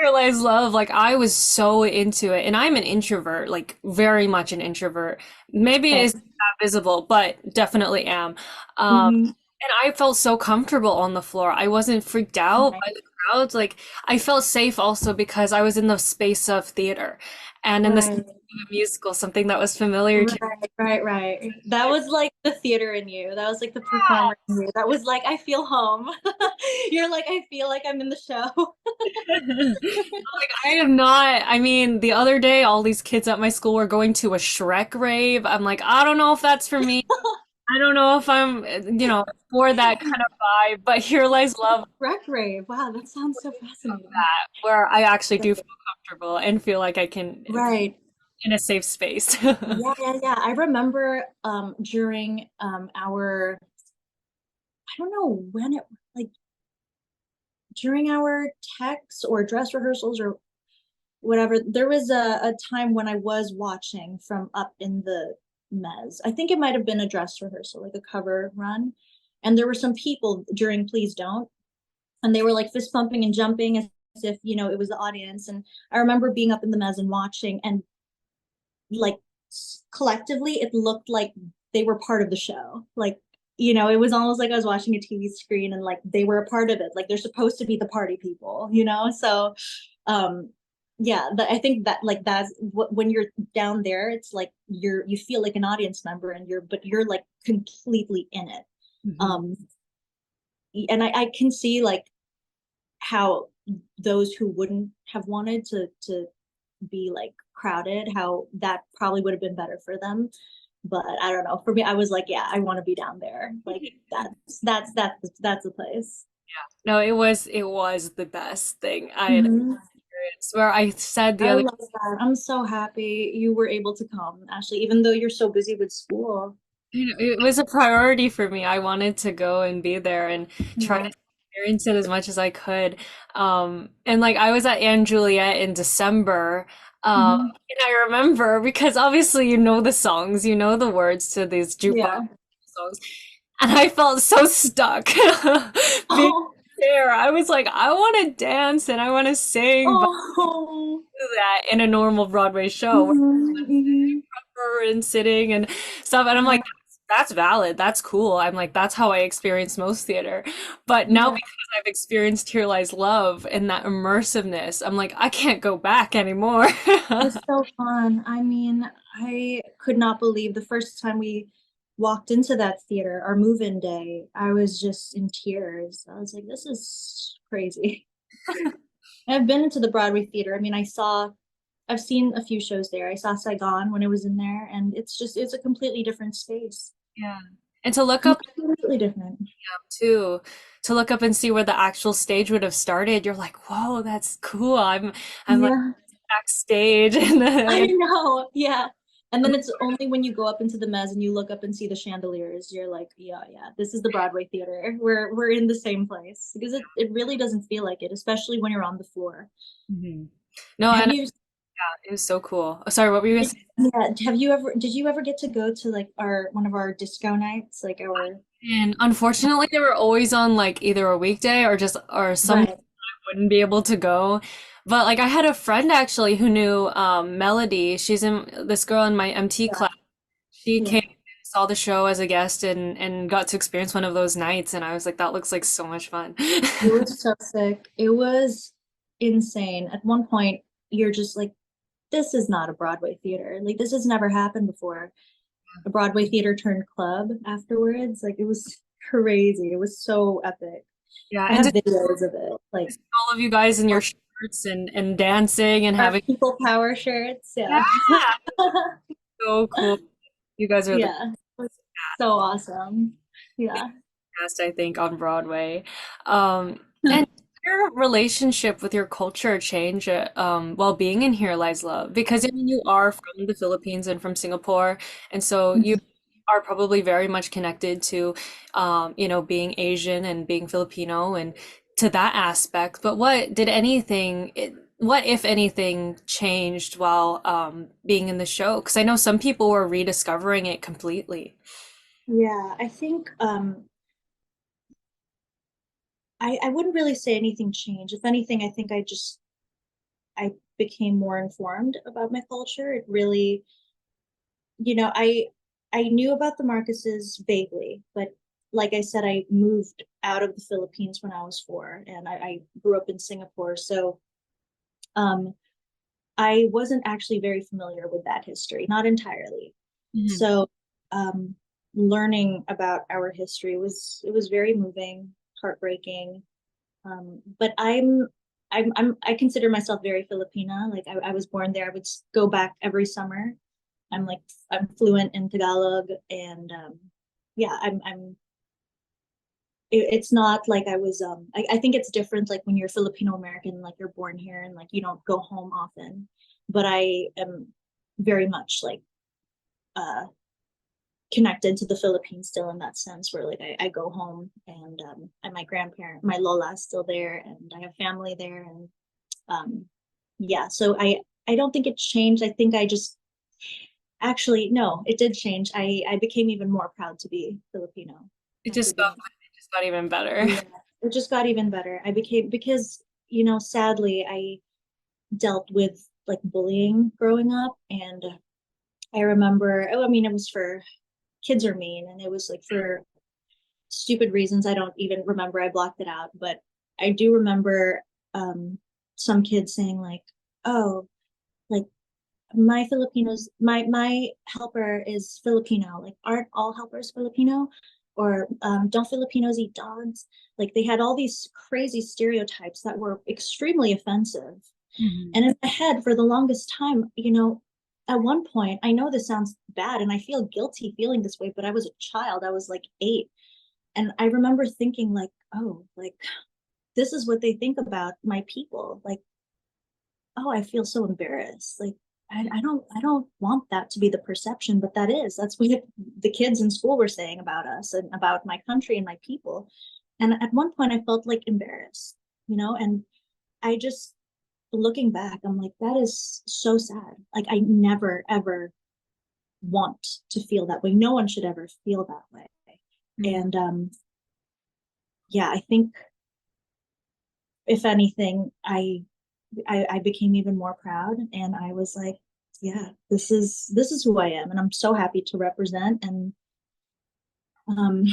realize love. Like I was so into it, and I'm an introvert, like very much an introvert. Maybe Okay. it's not visible, but definitely am. Um, Hmm. and I felt so comfortable on the floor. I wasn't freaked out Right, by the crowds. Like I felt safe also because I was in the space of theater and in the space right, of a musical, something that was familiar to right, right, right. That was like the theater in you. That was like the performer in you. That was like, I feel home. You're like, I feel like I'm in the show. Like I am not. I mean, the other day, all these kids at my school were going to a Shrek rave. I'm like, I don't know if that's for me. I don't know if I'm, for that kind of vibe. But Here Lies Love, Wreck rave. Wow, that sounds so fascinating. where I actually do feel comfortable and feel like I can Right. in a safe space. Yeah, yeah, yeah. I remember during our I don't know when it like during our techs or dress rehearsals or whatever, there was a time when I was watching from up in the mez. I think it might have been a dress rehearsal, like a cover run. And there were some people during Please Don't, and they were like fist pumping and jumping as if, it was the audience. And I remember being up in the mez and watching, and like collectively, it looked like they were part of the show. Like, it was almost like I was watching a TV screen and like they were a part of it. Like they're supposed to be the party people. So um yeah, I think that like that's what when you're down there, it's like you feel like an audience member, and you're like completely in it. Mhm. um and I can see like how those who wouldn't have wanted to be like crowded, how that probably would have been better for them. But I don't know, for me, I was like, yeah, I want to be down there. Like that's the place. No, it was the best thing I had Hmm. experienced. Where I said the I other love that. I'm so happy you were able to come, Ashley, even though you're so busy with school. It was a priority for me. I wanted to go and be there and try to Yeah. experience it as much as I could. And like I was at Anne Juliet in December. Hmm. And I remember because obviously you know the songs, you know the words to these jukebox Yeah. songs. And I felt so stuck being there. I was like, I want to dance and I want to sing, but Oh. do that in a normal Broadway show where Mhm, mhm. we're and sitting and stuff. And I'm Yeah, like, that's valid. That's cool. I'm like, that's how I experience most theater. But now yeah. because I've experienced Here Lies Love and that immersiveness, I'm like, I can't go back anymore. It was so fun. I mean, I could not believe the first time we walked into that theater, our move-in day, I was just in tears. I was like, this is crazy. I've been into the Broadway theater. I mean, I've seen a few shows there. I saw Saigon when I was in there, and it's a completely different space. Yeah. And to look up Completely different. too, to look up and see where the actual stage would have started, you're like, whoa, that's cool. I'm like Yeah, backstage and I then know. Yeah. And then it's only when you go up into the mezz and you look up and see the chandeliers, you're like, yeah, yeah, this is the Broadway theater. We're in the same place because it really doesn't feel like it, especially when you're on the floor. Mhm. No, Have and you it was so cool. Oh, sorry, what were you gonna say? yeah, have you ever did you ever get to go to like our one of our disco nights, like our And unfortunately, they were always on like either a weekday or just or some right. wouldn't be able to go. But like I had a friend actually who knew Melody. She's in this girl in my MT Yeah, class. She came, yeah. saw the show as a guest and got to experience one of those nights and I was like, that looks like so much fun. It was so sick. It was insane. At one point, you're just like, this is not a Broadway theater. Like this has never happened before. A Broadway theater turned club afterwards. Like it was crazy. It was so epic. Yeah, I and have just videos of it. Like all of you guys in your shirts and dancing and our having people power shirts. yeah, Yeah. so cool. You guys are the Yeah. It was so awesome. Yeah. best, I think, on Broadway. And your relationship with your culture change while being in Here Lies Love? Because I mean, you are from the Philippines and from Singapore, and so you are probably very much connected to, being Asian and being Filipino and to that aspect. But what, if anything, changed while being in the show? Because I know some people were rediscovering it completely. Yeah, I think I wouldn't really say anything changed. If anything, I think I became more informed about my culture. It really, I knew about the Marcuses vaguely, but like I said, I moved out of the Philippines when I was 4, and I grew up in Singapore. So um, I wasn't actually very familiar with that history, not entirely. Mhm. So learning about our history was very moving, heartbreaking. But I consider myself very Filipina. Like I was born there. I would go back every summer. I'm fluent in Tagalog, and yeah, it's not like I was I think it's different like when you're Filipino American, like you're born here and like you don't go home often. But I am very much like uh connected to the Philippines still in that sense where like I go home and my grandparent, my Lola is still there and I have family there and um yeah, so I don't think it changed. I think I just actually no, it did change. I became even more proud to be Filipino It after just got being it just got even better. yeah, it just got even better. I became because sadly I dealt with like bullying growing up and I remember oh I mean it was for kids are mean and it was like for stupid reasons I don't even remember. I blocked it out, but I do remember some kids saying like, "Oh, like my helper is Filipino. Like, aren't all helpers Filipino? Or don't Filipinos eat dogs?" Like they had all these crazy stereotypes that were extremely offensive. Mhm. And in my head, for the longest time, at one point, I know this sounds bad and I feel guilty feeling this way, but I was a child. I was like 8 and I remember thinking like, oh, like this is what they think about my people. Like, oh, I feel so embarrassed. Like, I don't want that to be the perception, but that's what the kids in school were saying about us and about my country and my people. And at one point, I felt like embarrassed, and I just looking back, I'm like, that is so sad. Like, I never ever want to feel that way. No one should ever feel that way. Mhm. And yeah, I think if anything, I became even more proud, and I was like, yeah, this is who I am, and I'm so happy to represent. And um,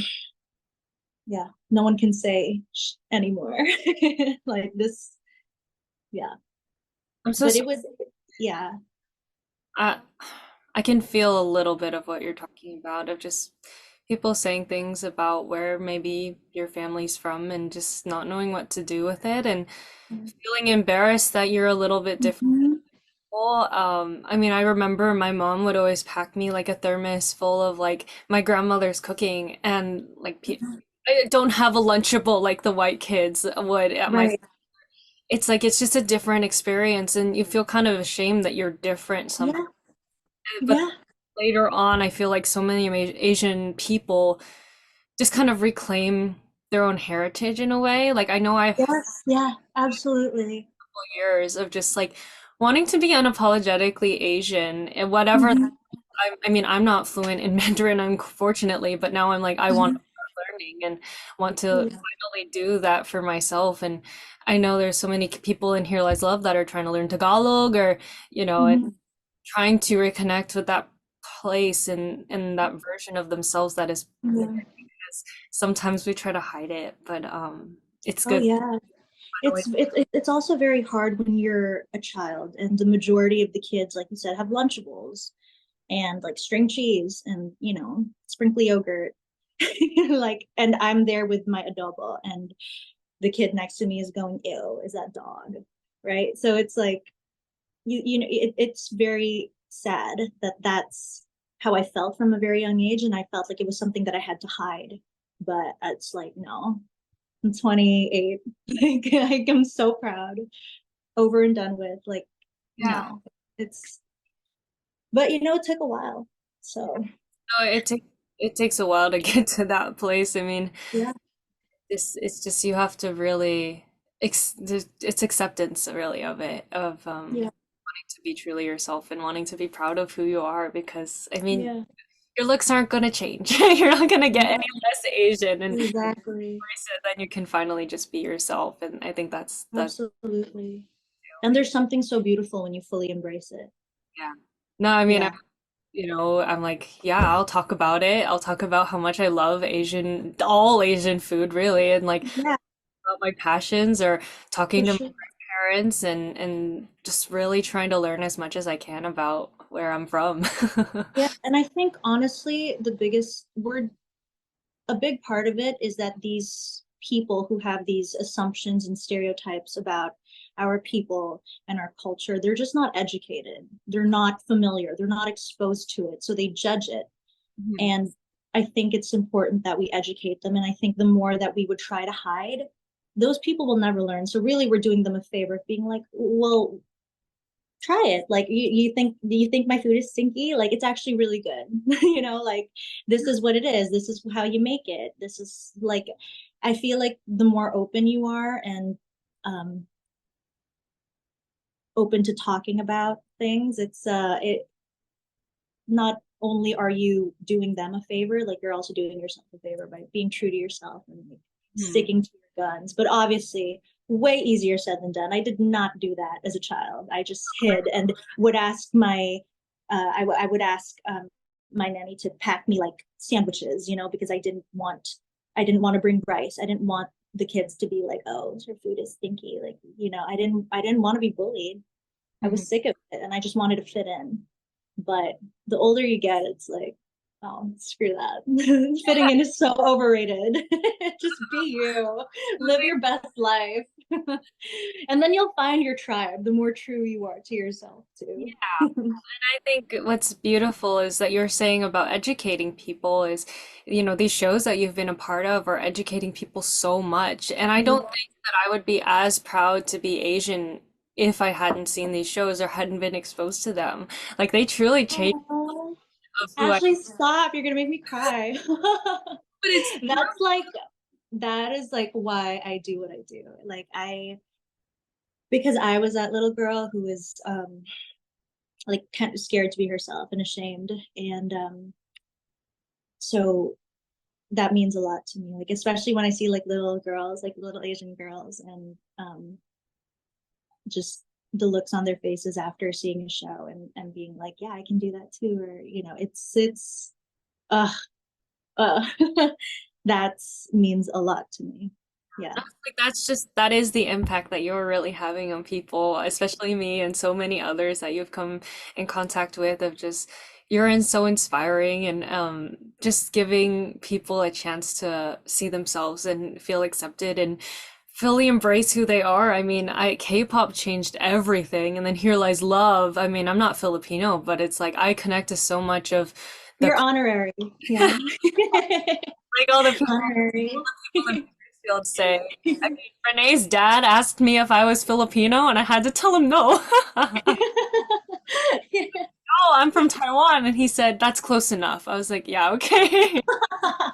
yeah, no one can say anymore. Like this, yeah. I'm so But it sorry. was, yeah. I, I can feel a little bit of what you're talking about, of just people saying things about where maybe your family's from and just not knowing what to do with it and feeling embarrassed that you're a little bit different. Mhm. I mean, I remember my mom would always pack me like a thermos full of like my grandmother's cooking and like I don't have a Lunchable like the white kids would at my. Right. It's like it's just a different experience, and you feel kind of ashamed that you're different somehow. Yeah. But Yeah. later on, I feel like so many Asian people just kind of reclaim their own heritage in a way. Like I know I've had Yes. Yeah. Absolutely. years of just like wanting to be unapologetically Asian and whatever. Hmm. I mean, I'm not fluent in Mandarin, unfortunately, but now I'm like, I want to start learning and want to Yeah. finally do that for myself. And I know there's so many people in Here Lies Love that are trying to learn Tagalog or, and Hmm. trying to reconnect with that place and that version of themselves that is there. Yeah. Because sometimes we try to hide it, but it's Oh good. yeah. It's also very hard when you're a child and the majority of the kids, like you said, have Lunchables and like string cheese and sprinkly yogurt. Like, and I'm there with my adobo, and the kid next to me is going, "Ew, is that dog?" Right? So it's like it's very sad that that's how I felt from a very young age, and I felt like it was something that I had to hide. But it's like, no, I'm 28. Like I'm so proud, over and done with. Like, Yeah. no, it's, but it took a while. So No, it takes a while to get to that place. I mean, yeah, it's just you have to really it's acceptance really of it of yeah, wanting to be truly yourself and wanting to be proud of who you are because I mean yeah, your looks aren't going to change. You're not going to get any yeah, less Asian and embrace exactly, it, then you can finally just be yourself and I think that's absolutely. And there's something so beautiful when you fully embrace it. yeah. No, I mean Yeah, I'm like, yeah, I'll talk about it. I'll talk about how much I love all Asian food really and like yeah, about my passions or for talking to sure. parents and just really trying to learn as much as I can about where I'm from. Yeah, and I think honestly, the biggest word, a big part of it is that these people who have these assumptions and stereotypes about our people and our culture, they're just not educated. They're not familiar. They're not exposed to it. So they judge it. Mhm. And I think it's important that we educate them. And I think the more that we would try to hide, those people will never learn. So really we're doing them a favor of being like, well, try it. Like do you think my food is stinky? Like it's actually really good. Like this is what it is. This is how you make it. This is like, I feel like the more open you are and um open to talking about things, it not only are you doing them a favor, like you're also doing yourself a favor by being true to yourself and like Mhm. sticking to your guns. But obviously, way easier said than done. I did not do that as a child. I just hid and would ask I would ask my nanny to pack me like sandwiches, because I didn't want to bring rice. I didn't want the kids to be like, oh, your food is stinky. Like, I didn't want to be bullied. I Mhm. was sick of it and I just wanted to fit in. But the older you get, it's like, oh, screw that. Fitting in is so overrated. Just be you, live your best life. And then you'll find your tribe the more true you are to yourself, too. Yeah. I think what's beautiful is that you're saying about educating people is, these shows that you've been a part of are educating people so much. And I don't Yeah. think that I would be as proud to be Asian if I hadn't seen these shows or hadn't been exposed to them. Like they truly changed Oh, of who I. Ashley, stop. You're going to make me cry. But it's That's like, that is like why I do what I do. Like, because I was that little girl who was like kind of scared to be herself and ashamed. And so that means a lot to me. Like especially when I see like little girls, like little Asian girls, and just the looks on their faces after seeing a show and being like, yeah, I can do that too, or it's uh uh that means a lot to me. Yeah. Like that is the impact that you're really having on people, especially me and so many others that you've come in contact with of just so inspiring and just giving people a chance to see themselves and feel accepted and fully embrace who they are. I mean, I K-pop changed everything, and then Here Lies Love. I mean, I'm not Filipino, but it's like I connect to so much of the You're honorary. Yeah. like all the people Honorary. in Bakersfield say. I mean, Renee's dad asked me if I was Filipino, and I had to tell him no. Oh, I'm from Taiwan, and he said that's close enough. I was like, yeah, okay. I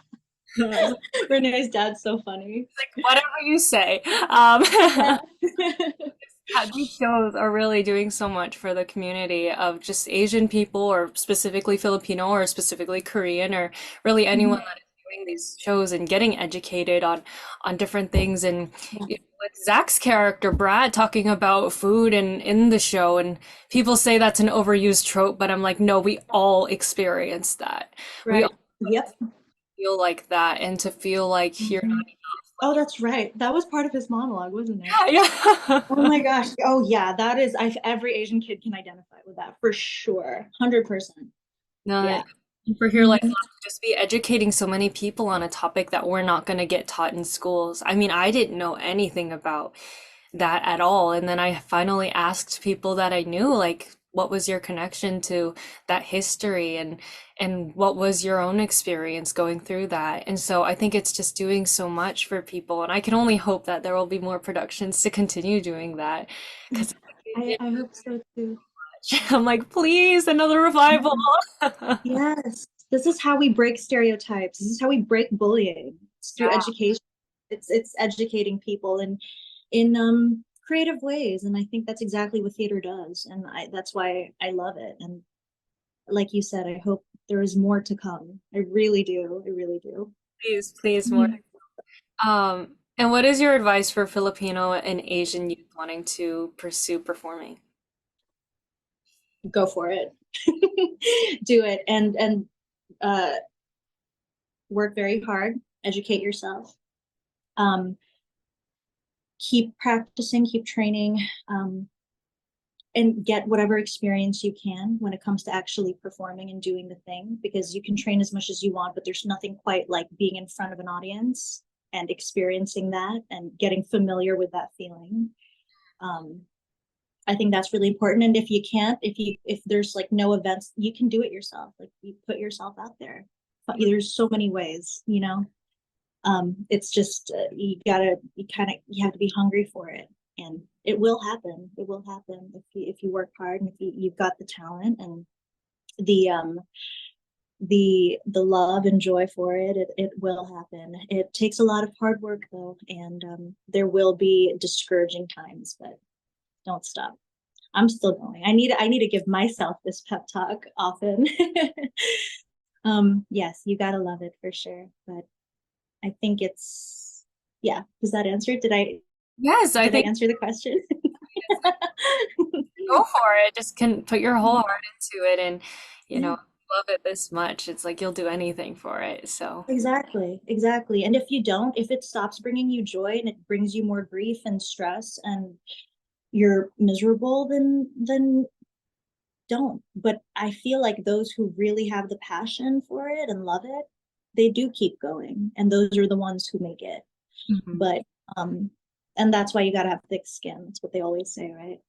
was Renee's dad's so funny. like, whatever you say. Yeah. These shows are really doing so much for the community of just Asian people, or specifically Filipino, or specifically Korean, or really anyone Mhm. that is doing these shows and getting educated on different things. And you know, with Zach's character Brad talking about food and in the show, and people say that's an overused trope, but I'm like, no, we all experience that. We all Right. Yep. feel like that, and to feel like you're Mhm. Oh, that's right. That was part of his monologue, wasn't it? not, yeah. Oh my gosh. Oh yeah, that is every Asian kid can identify with that for sure. 100%. No, Yeah. for Here Lies Mhm. Love to just be educating so many people on a topic that we're not going to get taught in schools. I mean, I didn't know anything about that at all. And then I finally asked people that I knew, like, what was your connection to that history, and what was your own experience going through that? And so I think it's just doing so much for people. And I can only hope that there will be more productions to continue doing that. Because I hope so too. I'm like, please, another revival. Mhm. Yes. This is how we break stereotypes. This is how we break bullying. It's through education. It's educating people in creative ways. And I think that's exactly what theater does. And that's why I love it. And like you said, I hope there is more to come. I really do. I really do. Please, please more. Mhm. And what is your advice for Filipino and Asian youth wanting to pursue performing? Go for it. Do it and uh work very hard, educate yourself. Um keep practicing, keep training, and get whatever experience you can when it comes to actually performing and doing the thing, because you can train as much as you want, but there's nothing quite like being in front of an audience and experiencing that and getting familiar with that feeling. um, I think that's really important. And if you can't, if there's like no events, you can do it yourself. Like you put yourself out there. But there's so many ways, it's just you have to be hungry for it, and it will happen. It will happen if you work hard, and if you've got the talent and the the love and joy for it. It will happen. It takes a lot of hard work though, and there will be discouraging times, but don't stop. I'm still going. I need to give myself this pep talk often. Yes, you gotta love it for sure. But I think it's yeah. Does that answer? Yes, I Did I think answer the question? go for it. Just can put your whole heart into it, and you know, Yeah, love it this much. It's like you'll do anything for it. So, exactly, exactly. And if you don't, if it stops bringing you joy and it brings you more grief and stress and you're miserable, then don't. But I feel like those who really have the passion for it and love it, they do keep going, and those are the ones who make it. mhm. But um, and that's why you gotta have thick skin. That's what they always say, right?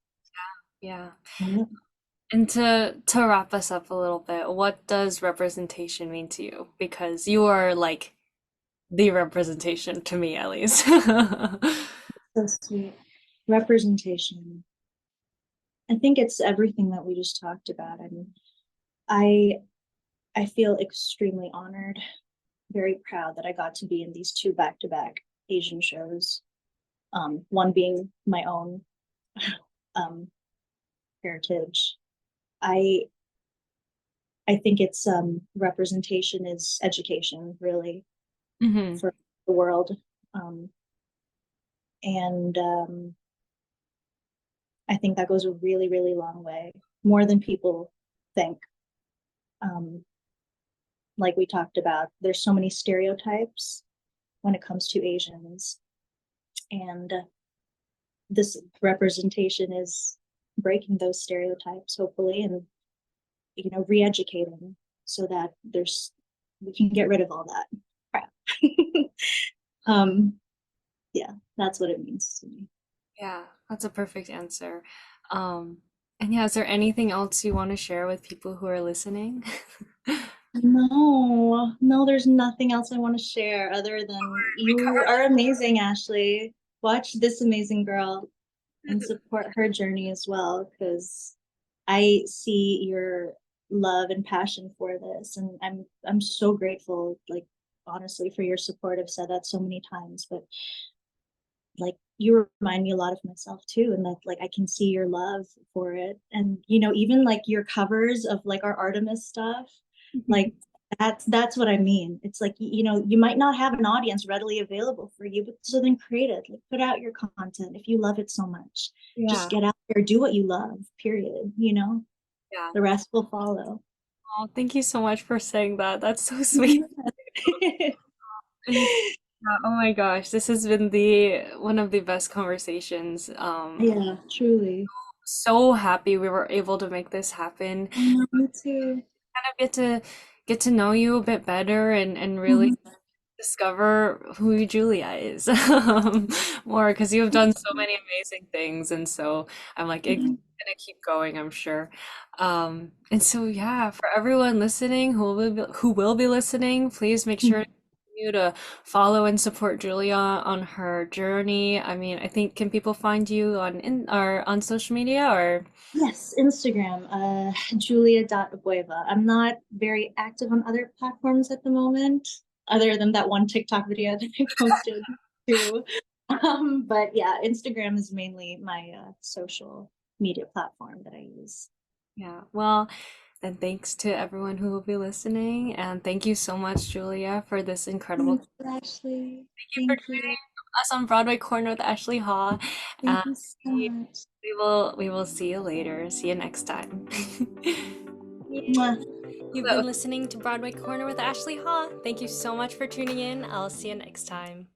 Yeah. Yeah. And to wrap us up a little bit, what does representation mean to you? Because you are like the representation to me, at least. So sweet. Representation. I think it's everything that we just talked about. I mean, I I feel extremely honored, very proud that I got to be in these two back-to-back Asian shows. One being my own um, heritage. I I think it's representation is education, really. Hmm. for the world. Um, and I think that goes a really, really long way, more than people think. Um, like we talked about, there's so many stereotypes when it comes to Asians, and this representation is breaking those stereotypes, hopefully, and re-educating so that we can get rid of all that crap. um, yeah, that's what it means to me. Yeah, that's a perfect answer. Um, and yeah, is there anything else you want to share with people who are listening? No, no, there's nothing else I want to share other than you are amazing, Ashley. Watch this amazing girl and support her journey as well, because I see your love and passion for this, and I'm so grateful, like honestly, for your support. I've said that so many times, but like you remind me a lot of myself too, and that like I can see your love for it, and even like your covers of like our Artemis stuff, like that's what I mean. It's like you might not have an audience readily available for you, but so then create it, like put out your content if you love it so much. Just Yeah, get out there, do what you love, period. yeah. The rest will follow. Oh, thank you so much for saying that. That's so sweet. And oh my gosh, this has been the one of the best conversations. Yeah, truly. So happy we were able to make this happen. I know, me too. Kind of get to know you a bit better and really Mhm. discover who Julia is more because you've done so many amazing things, and so I'm like it's gonna keep going, I'm sure. And so yeah, for everyone listening who will be listening, please make sure to continue to follow and support Julia on her journey. I mean, I think can people find you on social media or Yes, Instagram, julia.abueva. I'm not very active on other platforms at the moment, other than that one TikTok video that I posted too. But yeah, Instagram is mainly my social media platform that I use. yeah, well, then thanks to everyone who will be listening, and thank you so much, Julia, for this incredible. Thanks, Ashley. Thank you for Thank you. joining us on Broadway Corner with Ashley Haw. Thank And you so we, much. we will see you later. See you next time. Mwah. You've been listening to Broadway Corner with Ashley Haw. Thank you so much for tuning in. I'll see you next time.